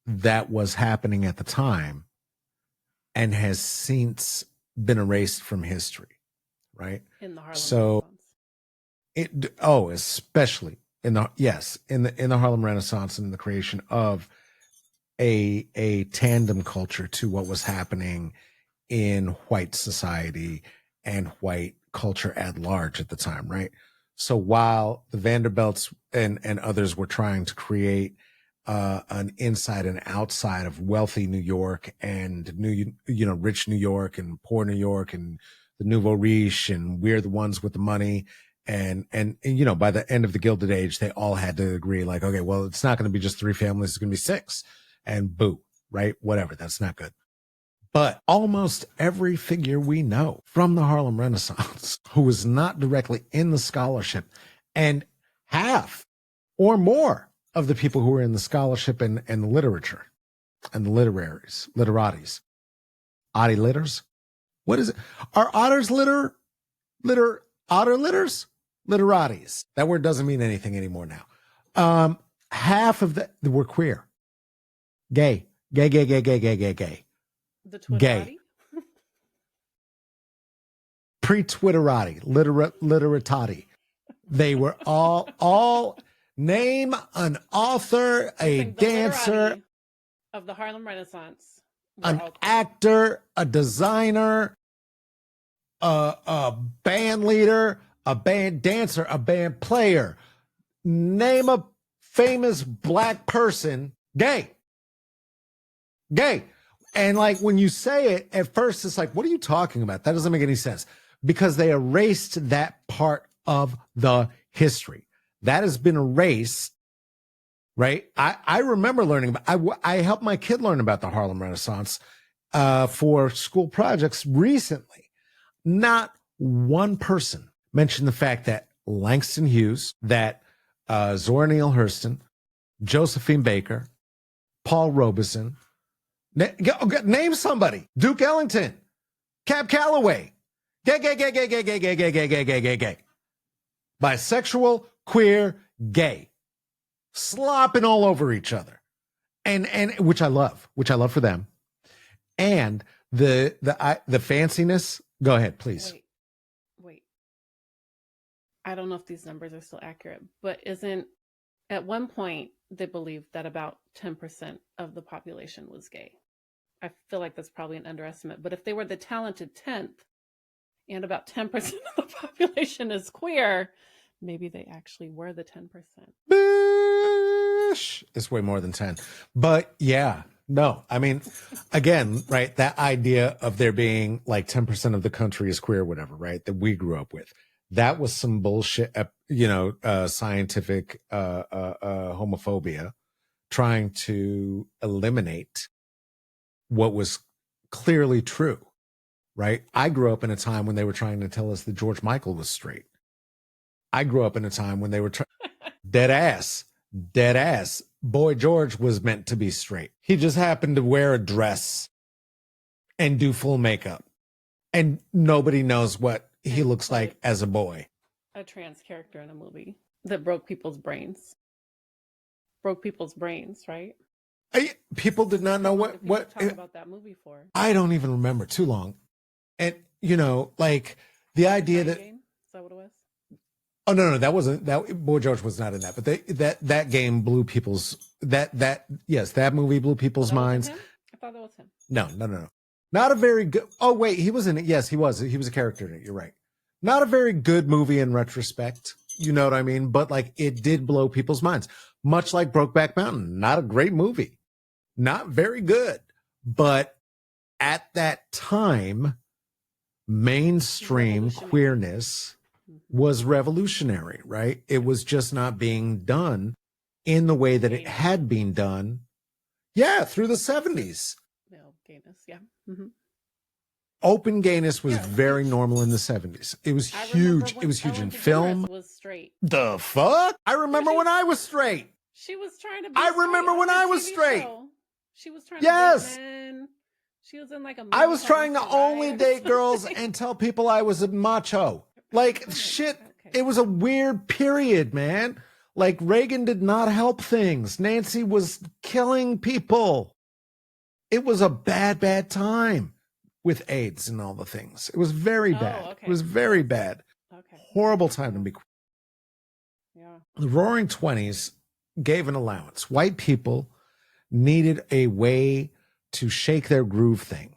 that was happening at the time and has since been erased from history, right? In the Harlem Renaissance. Especially in the Harlem Renaissance and the creation of a tandem culture to what was happening in white society and white culture at large at the time, right? So while the Vanderbilts and others were trying to create an inside and outside of wealthy New York and rich New York and poor New York and the nouveau riche, and we're the ones with the money. And by the end of the Gilded Age, they all had to agree, like, okay, well, it's not going to be just 3 families, it's going to be 6, and boo, right? Whatever. That's not good. But almost every figure we know from the Harlem Renaissance who was not directly in the scholarship, and half or more of the people who were in the scholarship and the literature and the literates, oddie litters. What is it? Are otters otter litters? Literates. That word doesn't mean anything anymore now. Half of were queer. Gay. The Twitterati? Gay. Pre-Twitterati, literatati. They were all name an author, a dancer, of the Harlem Renaissance, an actor, a designer, a band leader, a band dancer, a band player. Name a famous black person, gay. And like when you say it at first, it's like, what are you talking about? That doesn't make any sense, because they erased that part of the history. That has been erased, right? I remember learning about, I helped my kid learn about the Harlem Renaissance for school projects recently. Not one person mentioned the fact that Langston Hughes, that Zora Neale Hurston, Josephine Baker, Paul Robeson, name somebody, Duke Ellington, Cab Calloway, gay. Bisexual, queer, gay, slopping all over each other, and which I love for them, and the fanciness. Go ahead, please. Wait. I don't know if these numbers are still accurate, but at one point they believed that about 10% of the population was gay. I feel like that's probably an underestimate, but if they were the talented 10th and about 10% of the population is queer, maybe they actually were the 10%. It's way more than 10. But yeah, no, I mean, again, right, that idea of there being like 10% of the country is queer, whatever, right, that we grew up with. That was some bullshit, scientific homophobia, trying to eliminate what was clearly true, right? I grew up in a time when they were trying to tell us that George Michael was straight. I grew up in a time when they were dead ass. Boy George was meant to be straight. He just happened to wear a dress and do full makeup, and nobody knows what he looks like as a boy. A trans character in a movie that broke people's brains. Right? People did not know what talk about that movie for. I don't even remember. Too long. And like the idea that game? Is that what it was? Oh no, that wasn't that. Boy George was not in that, but that game blew people's that movie blew people's minds. I thought that was him. No, not a very good. Oh wait, he was in it. Yes, he was a character in it. You're right. Not a very good movie in retrospect. You know what I mean? But like it did blow people's minds, much like Brokeback Mountain. Not a great movie, not very good, but at that time, mainstream queerness was revolutionary, right? It was just not being done in the way that it had been done. Yeah, through the 70s. Gayness, yeah. Mm-hmm. Open gayness was very normal in the 70s. It was huge. It was huge in film. Was straight. The fuck? I remember when I was straight. She was trying to be I remember when I was straight. Show. She was trying yes. to men. She was in like a I was trying to only date girls and tell people I was a macho. Like shit. Okay. It was a weird period, man. Like Reagan did not help things. Nancy was killing people. It was a bad time with AIDS and all the things. It was very bad. Okay. It was very bad. Okay. Horrible time to be. Yeah. The Roaring 20s gave an allowance. White people needed a way to shake their groove thing,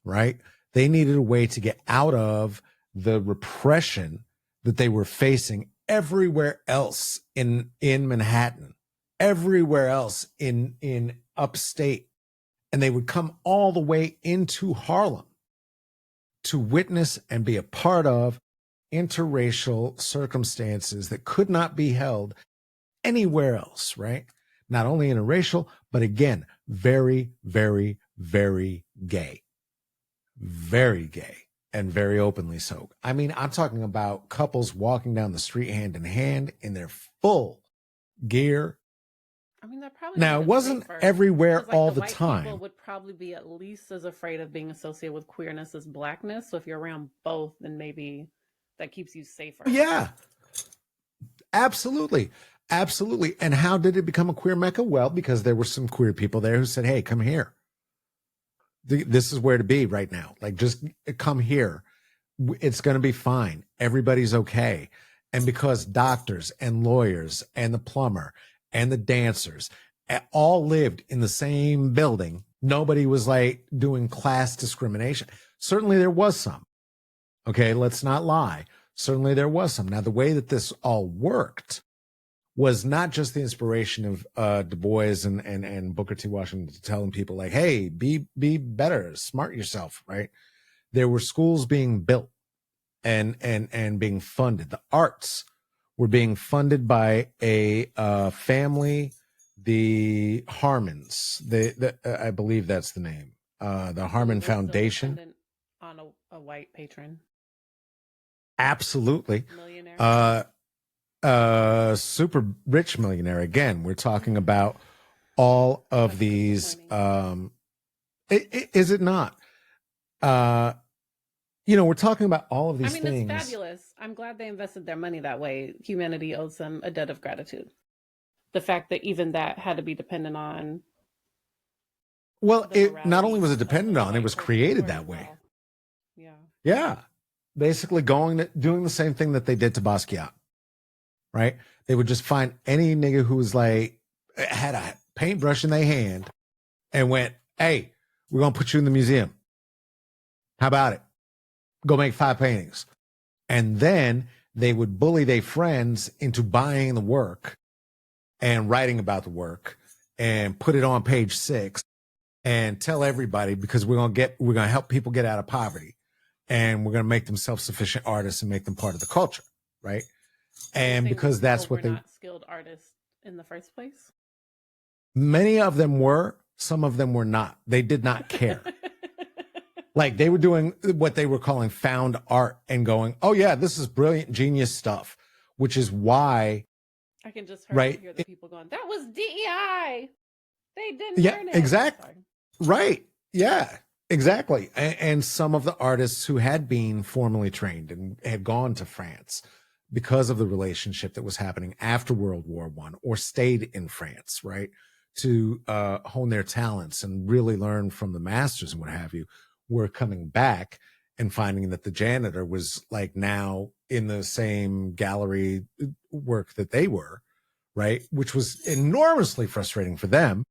right? They needed a way to get out of the repression that they were facing everywhere else in Manhattan, everywhere else in upstate. And they would come all the way into Harlem to witness and be a part of interracial circumstances that could not be held anywhere else, right? Not only interracial, but again, very, very, very gay. Very gay. And very openly so. I mean, I'm talking about couples walking down the street hand in hand in their full gear. I mean, that probably now it wasn't everywhere all the time. People would probably be at least as afraid of being associated with queerness as blackness. So if you're around both, then maybe that keeps you safer. Yeah, absolutely, absolutely. And how did it become a queer mecca? Well, because there were some queer people there who said, "Hey, come here. This is where to be right now. Like, just come here. It's going to be fine. Everybody's okay." And because doctors and lawyers and the plumber and the dancers all lived in the same building, nobody was like doing class discrimination. Certainly there was some. Okay, let's not lie. Certainly there was some. Now, the way that this all worked was not just the inspiration of Du Bois and Booker T. Washington telling people like, hey, be better, smart yourself, right? There were schools being built and being funded. The arts were being funded by a family, the Harmons. I believe that's the name. The Harmon Foundation. On a white patron. Absolutely. Millionaire. Super rich millionaire. Again, we're talking about all of these. Is it not? We're talking about all of these things. It's fabulous. I'm glad they invested their money that way. Humanity owes them a debt of gratitude. The fact that even that had to be dependent on. Well, it not only was it dependent on, it was created that way. Yeah. Yeah. Basically doing the same thing that they did to Basquiat. Right? They would just find any nigga who was like, had a paintbrush in their hand and went, hey, we're going to put you in the museum. How about it? Go make 5 paintings. And then they would bully their friends into buying the work and writing about the work and put it on page 6 and tell everybody, because we're going to help people get out of poverty and we're going to make them self-sufficient artists and make them part of the culture. Right? And because that's what they not skilled artists in the first place. Many of them were, some of them were not. They did not care. Like they were doing what they were calling found art and going, oh yeah, this is brilliant, genius stuff, which is why I can just hear the people going, that was DEI. They didn't learn it. Exactly. Right. Yeah, exactly. And some of the artists who had been formally trained and had gone to France because of the relationship that was happening after World War I or stayed in France, right, to hone their talents and really learn from the masters and what have you were coming back and finding that the janitor was like now in the same gallery work that they were, right? Which was enormously frustrating for them,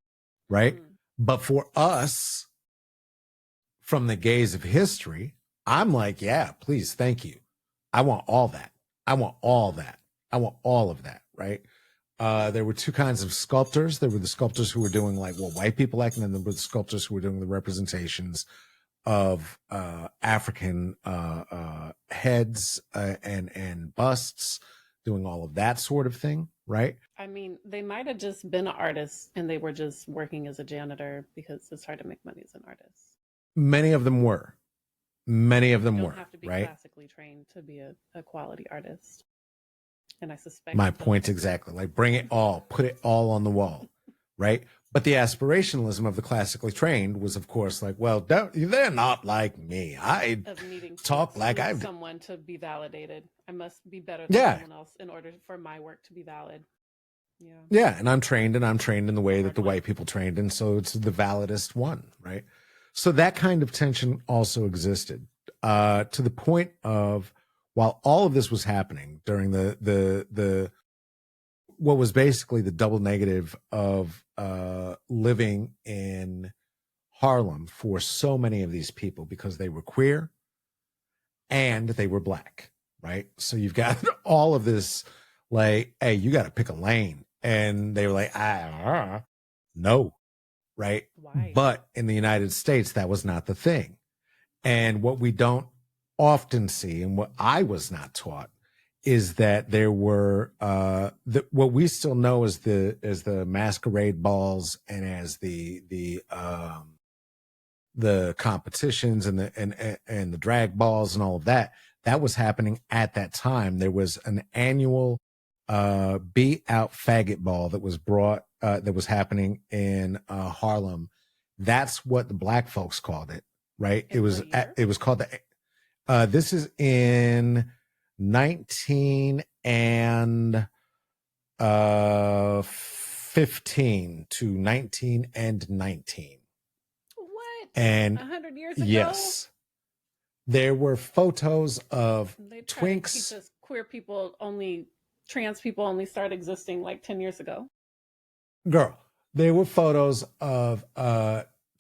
right? But for us, from the gaze of history, I'm like, yeah, please, thank you. I want all that. I want all that. I want all of that, right? There were two kinds of sculptors. There were the sculptors who were doing like what white people like, and then there were the sculptors who were doing the representations of African heads and busts, doing all of that sort of thing, right? I mean, they might have just been an artist and they were just working as a janitor because it's hard to make money as an artist. Many of them were. Many of them You were, don't have to be right? classically trained to be a quality artist. And I suspect My point exactly. Like bring it all, put it all on the wall, right? But the aspirationalism of the classically trained was, of course, like, well, they're not like me. I of needing to talk like I someone to be validated. I must be better than someone else in order for my work to be valid. Yeah. Yeah, and I'm trained in the way that the white people trained, and so it's the validest one, right? So that kind of tension also existed to the point of, while all of this was happening during the what was basically the double negative of living in Harlem for so many of these people, because they were queer and they were black, right? So you've got all of this, like, hey, you got to pick a lane, and they were like, no, right? Why? But in the United States, that was not the thing. And what we don't often see, and what I was not taught, is that there were what we still know as the masquerade balls and as the competitions and the drag balls and all of that. That was happening at that time. There was an annual Be Out Faggot Ball that was brought that was happening in Harlem. That's what the black folks called it, right? It was called the this is in 1915 to 1919. What? And 100 years ago? Yes. There were photos of They tried to twinks. teach us queer people only, trans people only started existing like 10 years ago. Girl, there were photos of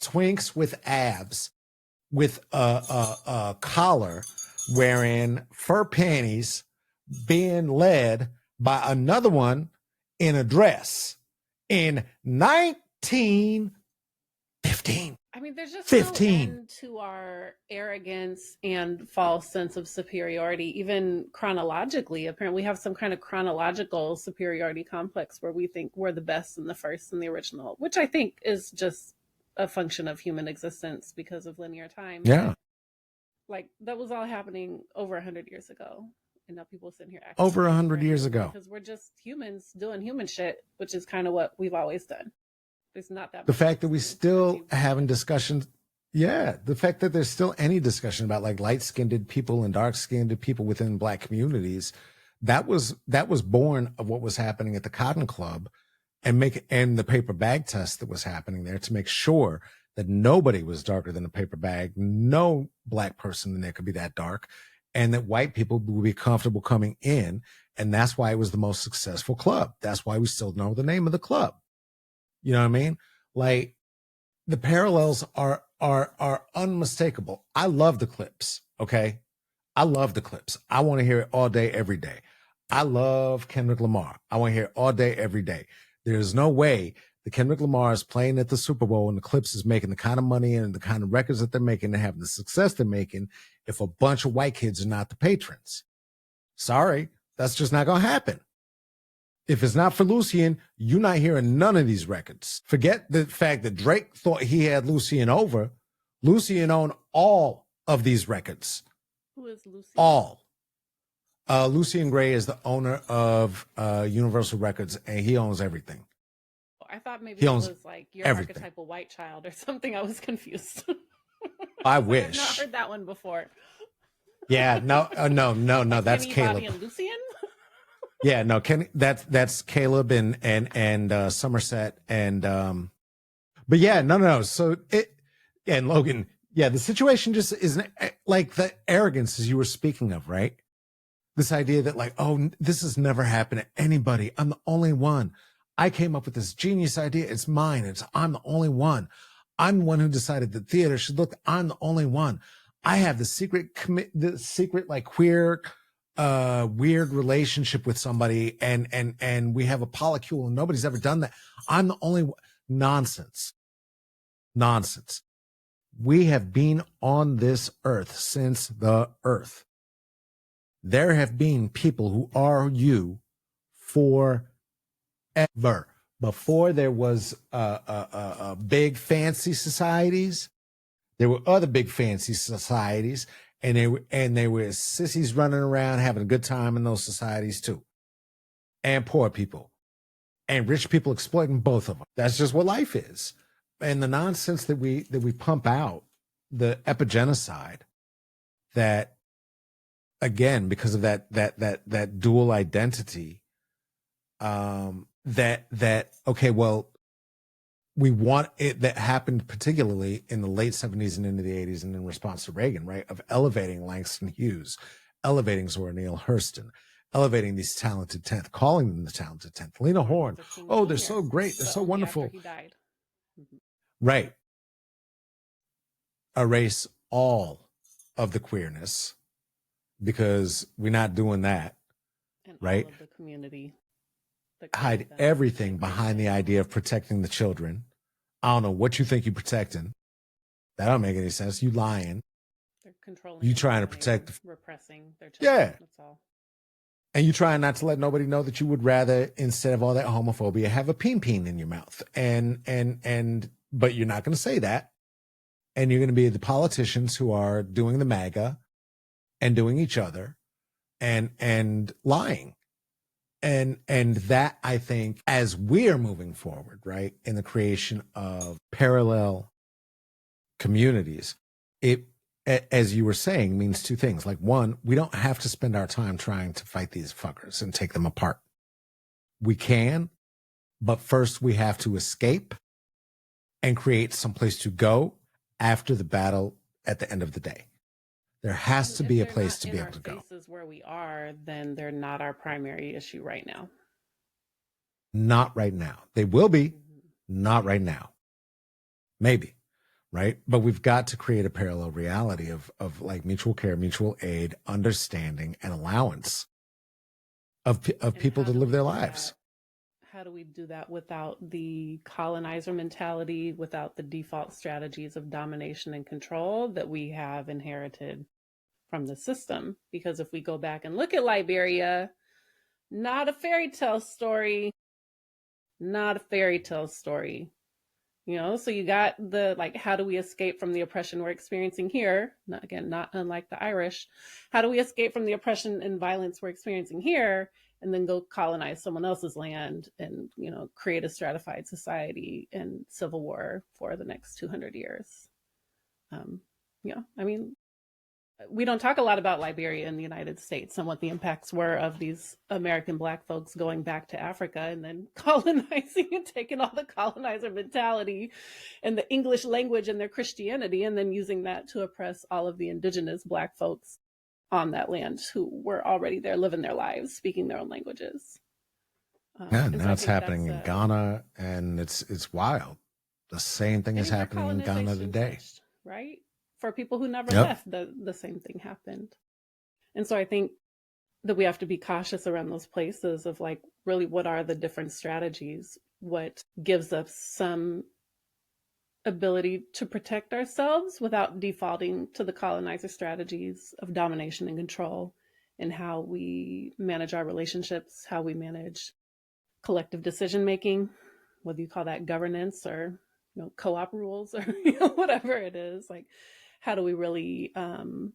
twinks with abs, with a collar, wearing fur panties, being led by another one in a dress in 1915. I mean, there's just 15. no end to our arrogance and false sense of superiority, even chronologically. Apparently, we have some kind of chronological superiority complex where we think we're the best and the first and the original, which I think is just a function of human existence because of linear time. Yeah. Like, that was all happening over 100 years ago. And now people sitting here acting Over 100 years ago. because we're just humans doing human shit, which is kind of what we've always done. There's not that The much fact that we still difference. having discussions. Yeah. The fact that there's still any discussion about like light-skinned people and dark-skinned people within black communities, that was born of what was happening at the Cotton Club and the paper bag test that was happening there to make sure that nobody was darker than a paper bag. No black person in there could be that dark, and that white people would be comfortable coming in. And that's why it was the most successful club. That's why we still know the name of the club. You know what I mean? Like, the parallels are unmistakable. I love the clips. Okay. I love the clips. I want to hear it all day, every day. I love Kendrick Lamar. I want to hear it all day, every day. There's no way that Kendrick Lamar is playing at the Super Bowl and the Clips is making the kind of money and the kind of records that they're making and having the success they're making if a bunch of white kids are not the patrons. Sorry, that's just not going to happen. If it's not for Lucien, you're not hearing none of these records. Forget the fact that Drake thought he had Lucien over. Lucien owned all of these records. Who is Lucy? All. Lucien Gray is the owner of Universal Records, and he owns everything. I thought maybe He it owns was like your everything. archetypal white child or something. I was confused. I I've wish. not heard that one before. Yeah, no, Like that's Kenny, Caleb. Bobby, and Lucien? Yeah, no, that's Caleb and Somerset and but yeah, no. So and Logan, yeah, the situation just isn't like the arrogance as you were speaking of, right? This idea that like, oh, this has never happened to anybody. I'm the only one. I came up with this genius idea. It's mine. I'm the only one. I'm the one who decided that theater should look. I'm the only one. I have the secret like queer, weird relationship with somebody, and we have a polycule, and nobody's ever done that. I'm the only one. Nonsense. We have been on this earth since the earth. There have been people who are you forever. Before there was big fancy societies, there were other big fancy societies, and they were sissies running around having a good time in those societies too, and poor people, and rich people exploiting both of them. That's just what life is, and the nonsense that we pump out, the epigenocide, that again because of that dual identity, that okay, well, we want it, that happened particularly in the late 70s and into the 80s and in response to Reagan, right, of elevating Langston Hughes, elevating Zora Neale Hurston, elevating these talented 10th, calling them the talented 10th. Lena Horne, oh, they're so great, they're so wonderful. After he died. Right. Erase all of the queerness because we're not doing that, And right? All of the community. Hide everything behind the idea of protecting the children. I don't know what you think you're protecting. That don't make any sense. You lying. They're controlling. You trying to protect. Repressing their children. Yeah. That's all. And you trying not to let nobody know that you would rather, instead of all that homophobia, have a peen in your mouth. But you're not going to say that. And you're going to be the politicians who are doing the MAGA and doing each other and lying. And that, I think, as we're moving forward, right, in the creation of parallel communities, it, as you were saying, means two things. Like, one, we don't have to spend our time trying to fight these fuckers and take them apart. We can, but first we have to escape and create some place to go after the battle at the end of the day. There has to be a place to be able to go. If places where we are, then they're not our primary issue right now. Not right now. They will be, not right now. Maybe, right? But we've got to create a parallel reality of like mutual care, mutual aid, understanding, and allowance of people to live their lives. How do we do that without the colonizer mentality, without the default strategies of domination and control that we have inherited from the system? Because if we go back and look at Liberia, not a fairy tale story, you know. So you got the, like, how do we escape from the oppression we're experiencing here? Not unlike the Irish. How do we escape from the oppression and violence we're experiencing here, and then go colonize someone else's land and, you know, create a stratified society and civil war for the next 200 years? You know, I mean, we don't talk a lot about Liberia in the United States and what the impacts were of these American Black folks going back to Africa and then colonizing and taking all the colonizer mentality and the English language and their Christianity, and then using that to oppress all of the indigenous Black folks on that land who were already there living their lives, speaking their own languages. Yeah, now it's happening in Ghana, and it's wild. The same thing is happening in Ghana today. Right? For people who never left, the same thing happened. And so I think that we have to be cautious around those places of, like, really, what are the different strategies? What gives us some ability to protect ourselves without defaulting to the colonizer strategies of domination and control, and how we manage our relationships, how we manage collective decision making, whether you call that governance or, you know, co-op rules or, you know, whatever it is. Like, how do we really find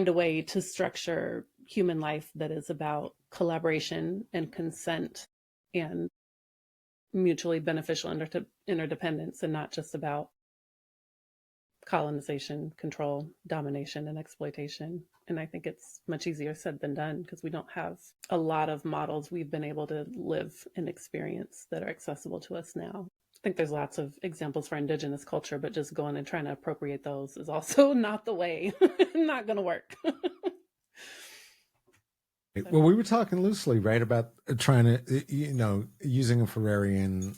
a way to structure human life that is about collaboration and consent and mutually beneficial interdependence, and not just about colonization, control, domination, and exploitation. And I think it's much easier said than done because we don't have a lot of models we've been able to live and experience that are accessible to us now. I think there's lots of examples for indigenous culture, but just going and trying to appropriate those is also not the way. Not going to work. Well, we were talking loosely, right, about trying to, using a Ferrarian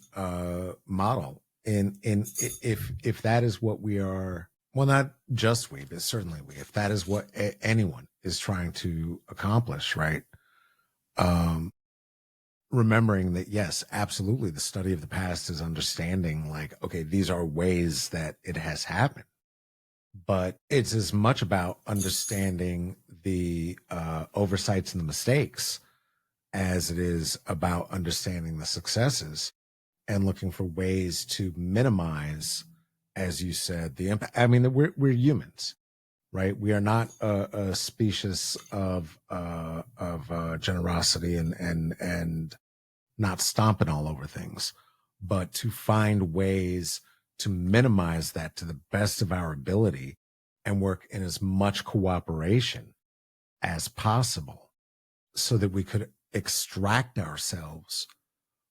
model. In if that is what we are, well, not just we, but certainly we, if that is what anyone is trying to accomplish, right? Remembering that, yes, absolutely, the study of the past is understanding, like, okay, these are ways that it has happened. But it's as much about understanding the oversights and the mistakes as it is about understanding the successes and looking for ways to minimize, as you said, the impact. I mean, we're humans, right? We are not a species of generosity and not stomping all over things, but to find ways to minimize that to the best of our ability and work in as much cooperation as possible so that we could extract ourselves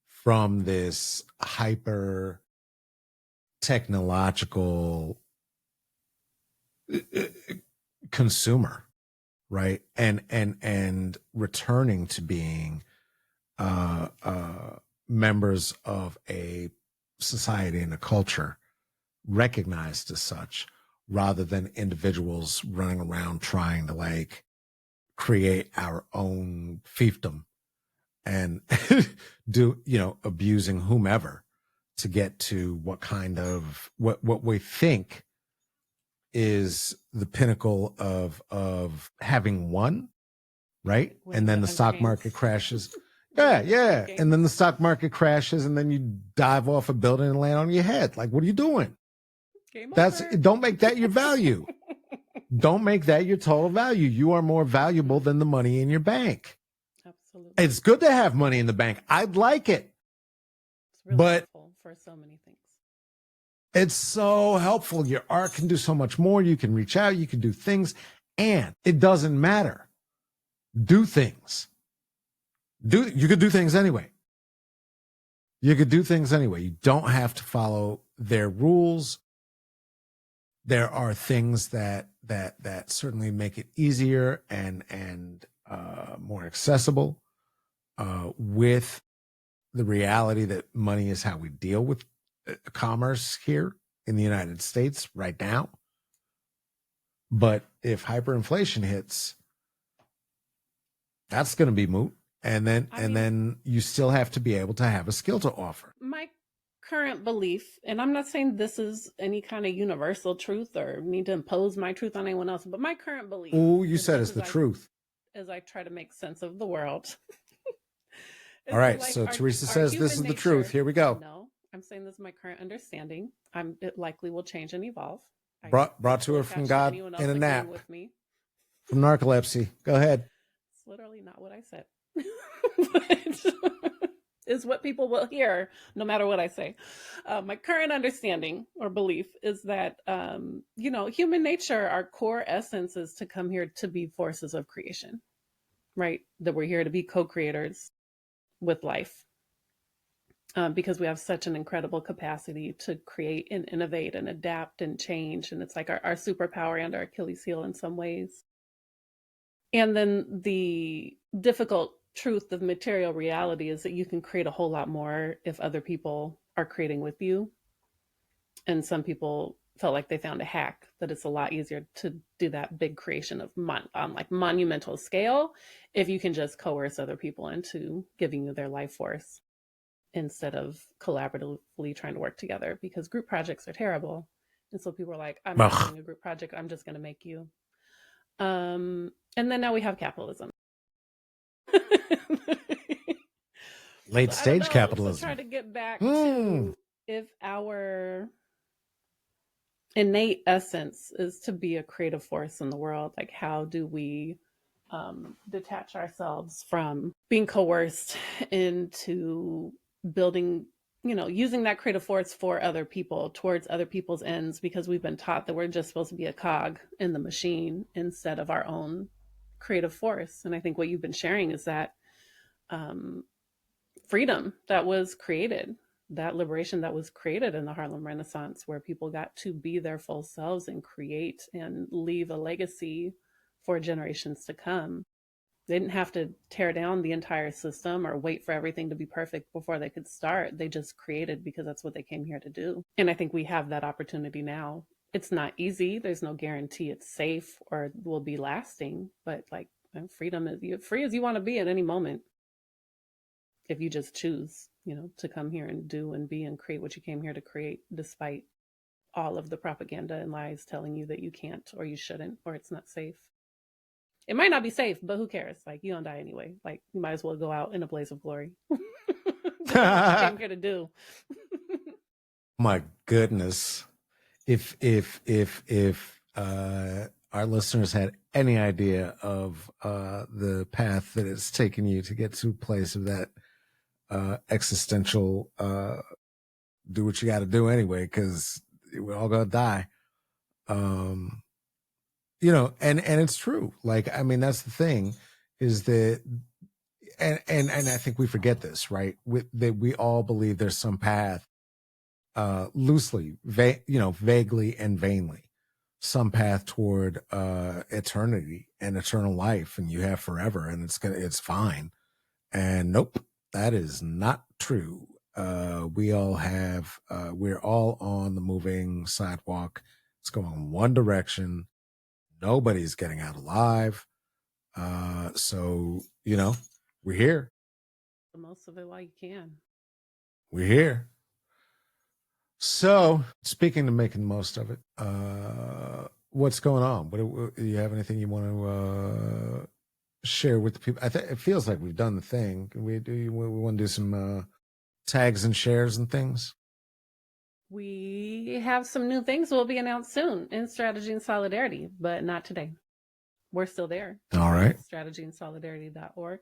from this hyper technological consumer, right? And returning to being members of a society and a culture recognized as such, rather than individuals running around trying to like create our own fiefdom and do, abusing whomever to get to what kind of what we think is the pinnacle of having won, right? And then the stock market crashes. Yeah. And then the stock market crashes and then you dive off a building and land on your head. Like, what are you doing? Don't make that your value. Don't make that your total value. You are more valuable than the money in your bank. Absolutely. It's good to have money in the bank. I'd like it. It's really helpful for so many things. It's so helpful. Your art can do so much more. You can reach out. You can do things. And it doesn't matter. Do things. You could do things anyway. You could do things anyway. You don't have to follow their rules. There are things that certainly make it easier and more accessible with the reality that money is how we deal with commerce here in the United States right now. But if hyperinflation hits, that's going to be moot. And then you still have to be able to have a skill to offer. My current belief, and I'm not saying this is any kind of universal truth or need to impose my truth on anyone else, but my current belief. Oh, you said it's the truth. As I try to make sense of the world. All right. So Theresa says this is the truth. Here we go. No, I'm saying this is my current understanding. It likely will change and evolve. Brought to her from God in a nap. With me. From narcolepsy. Go ahead. It's literally not what I said. But is what people will hear no matter what I say. My current understanding or belief is that, human nature, our core essence is to come here to be forces of creation, right? That we're here to be co-creators with life because we have such an incredible capacity to create and innovate and adapt and change. And it's like our superpower and our Achilles heel in some ways. And then the difficult truth of material reality is that you can create a whole lot more if other people are creating with you. And some people felt like they found a hack that it's a lot easier to do that big creation of on like monumental scale if you can just coerce other people into giving you their life force instead of collaboratively trying to work together, because group projects are terrible. And so people are like, I'm not doing a group project, I'm just going to make you. And then now we have capitalism. Late stage capitalism. So try to get back to if our innate essence is to be a creative force in the world, like how do we detach ourselves from being coerced into building using that creative force for other people, towards other people's ends, because we've been taught that we're just supposed to be a cog in the machine instead of our own creative force. And I think what you've been sharing is that freedom that was created, that liberation that was created in the Harlem Renaissance, where people got to be their full selves and create and leave a legacy for generations to come. They didn't have to tear down the entire system or wait for everything to be perfect before they could start. They just created because that's what they came here to do. And I think we have that opportunity now. It's not easy. There's no guarantee it's safe or will be lasting, but like freedom is free as you want to be at any moment. If you just choose, to come here and do and be and create what you came here to create, despite all of the propaganda and lies telling you that you can't or you shouldn't or it's not safe. It might not be safe, but who cares? Like, you don't die anyway. Like, you might as well go out in a blaze of glory. That's what you came here to do. My goodness. If our listeners had any idea of the path that it's taken you to get to a place of that existential do what you got to do anyway, because we're all gonna die. And it's true. Like, I mean, that's the thing, is that, and I think we forget this, right? That we all believe there's some path, loosely, vaguely and vainly, some path toward eternity and eternal life, and you have forever, and it's fine. And nope, that is not true. We're all on the moving sidewalk. It's going one direction. Nobody's getting out alive. So, we're here. The most of it while you can. We're here. So, speaking of making the most of it, what's going on? Do you have anything you want to share with the people? It feels like we've done the thing. We want to do some tags and shares and things. We have some new things will be announced soon in Strategy and Solidarity, but not today. We're still there. All right. StrategyandSolidarity.org.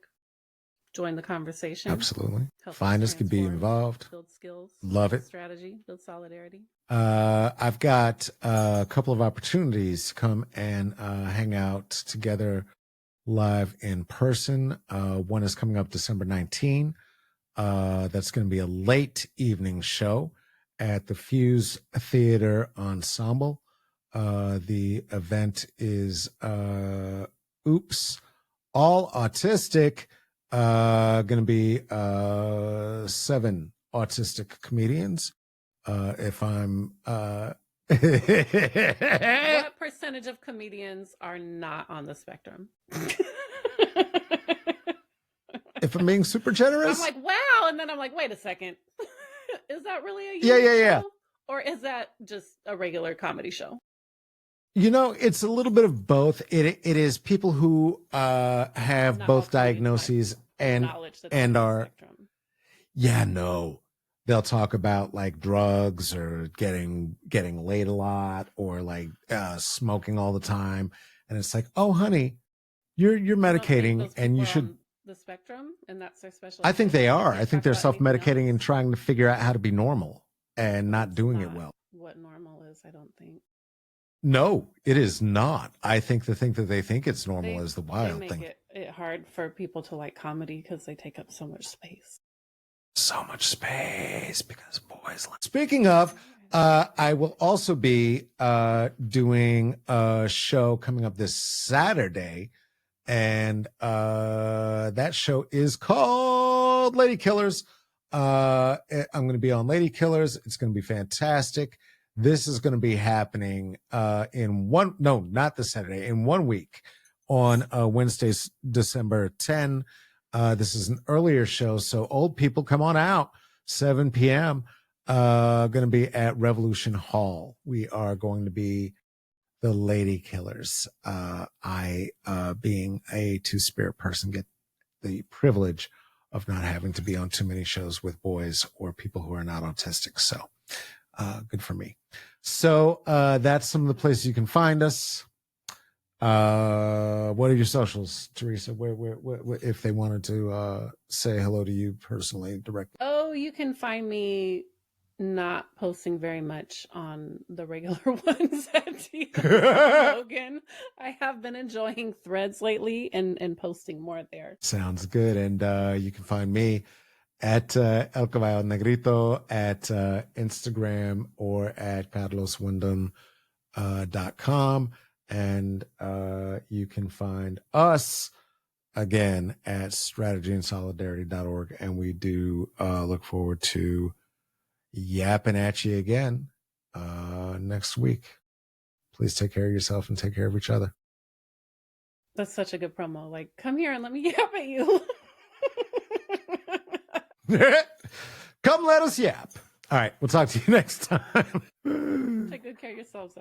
Join the conversation. Absolutely. Find us, can be involved. Build skills. Love it. Strategy, build solidarity. I've got a couple of opportunities to come and hang out together live in person. One is coming up December 19. That's going to be a late evening show at the Fuse Theater Ensemble. The event is Oops, All Autistic. Going to be 7 autistic comedians. If I'm What percentage of comedians are not on the spectrum? If I'm being super generous, I'm like, wow, and then I'm like, wait a second. Is that really a yeah. show? Or is that just a regular comedy show? It's a little bit of both. It is people who have Not both all comedians, diagnoses and are no. They'll talk about like drugs or getting laid a lot or like smoking all the time, and it's like, oh honey, you're medicating and you should. The spectrum, and that's their special. I think they are. I think they're self-medicating and trying to figure out how to be normal and not doing it well. What normal is, I don't think. No, it is not. I think the thing that they think it's normal is the wild thing. They make it hard for people to like comedy because they take up so much space. So much space because boys. Speaking of, I will also be doing a show coming up this Saturday. And that show is called Lady Killers. I'm going to be on Lady Killers. It's going to be fantastic. This is going to be happening in 1 week on Wednesday, December 10. This is an earlier show, so old people, come on out. 7 p.m. Going to be at Revolution Hall. We are going to be the Lady Killers. I, being a two-spirit person, get the privilege of not having to be on too many shows with boys or people who are not autistic. So good for me. So that's some of the places you can find us. What are your socials, Theresa? Where if they wanted to say hello to you personally, directly? Oh, you can find me not posting very much on the regular ones at TS Logan. I have been enjoying Threads lately and posting more there. Sounds good. And you can find me at El Caballo Negrito at Instagram or at carloswyndham.com. And you can find us again at strategyandSolidarity.org. And we do look forward to yapping at you again next week. Please take care of yourself and take care of each other. That's such a good promo. Like, come here and let me yap at you. Come let us yap. All right, we'll talk to you next time. Take good care of yourselves.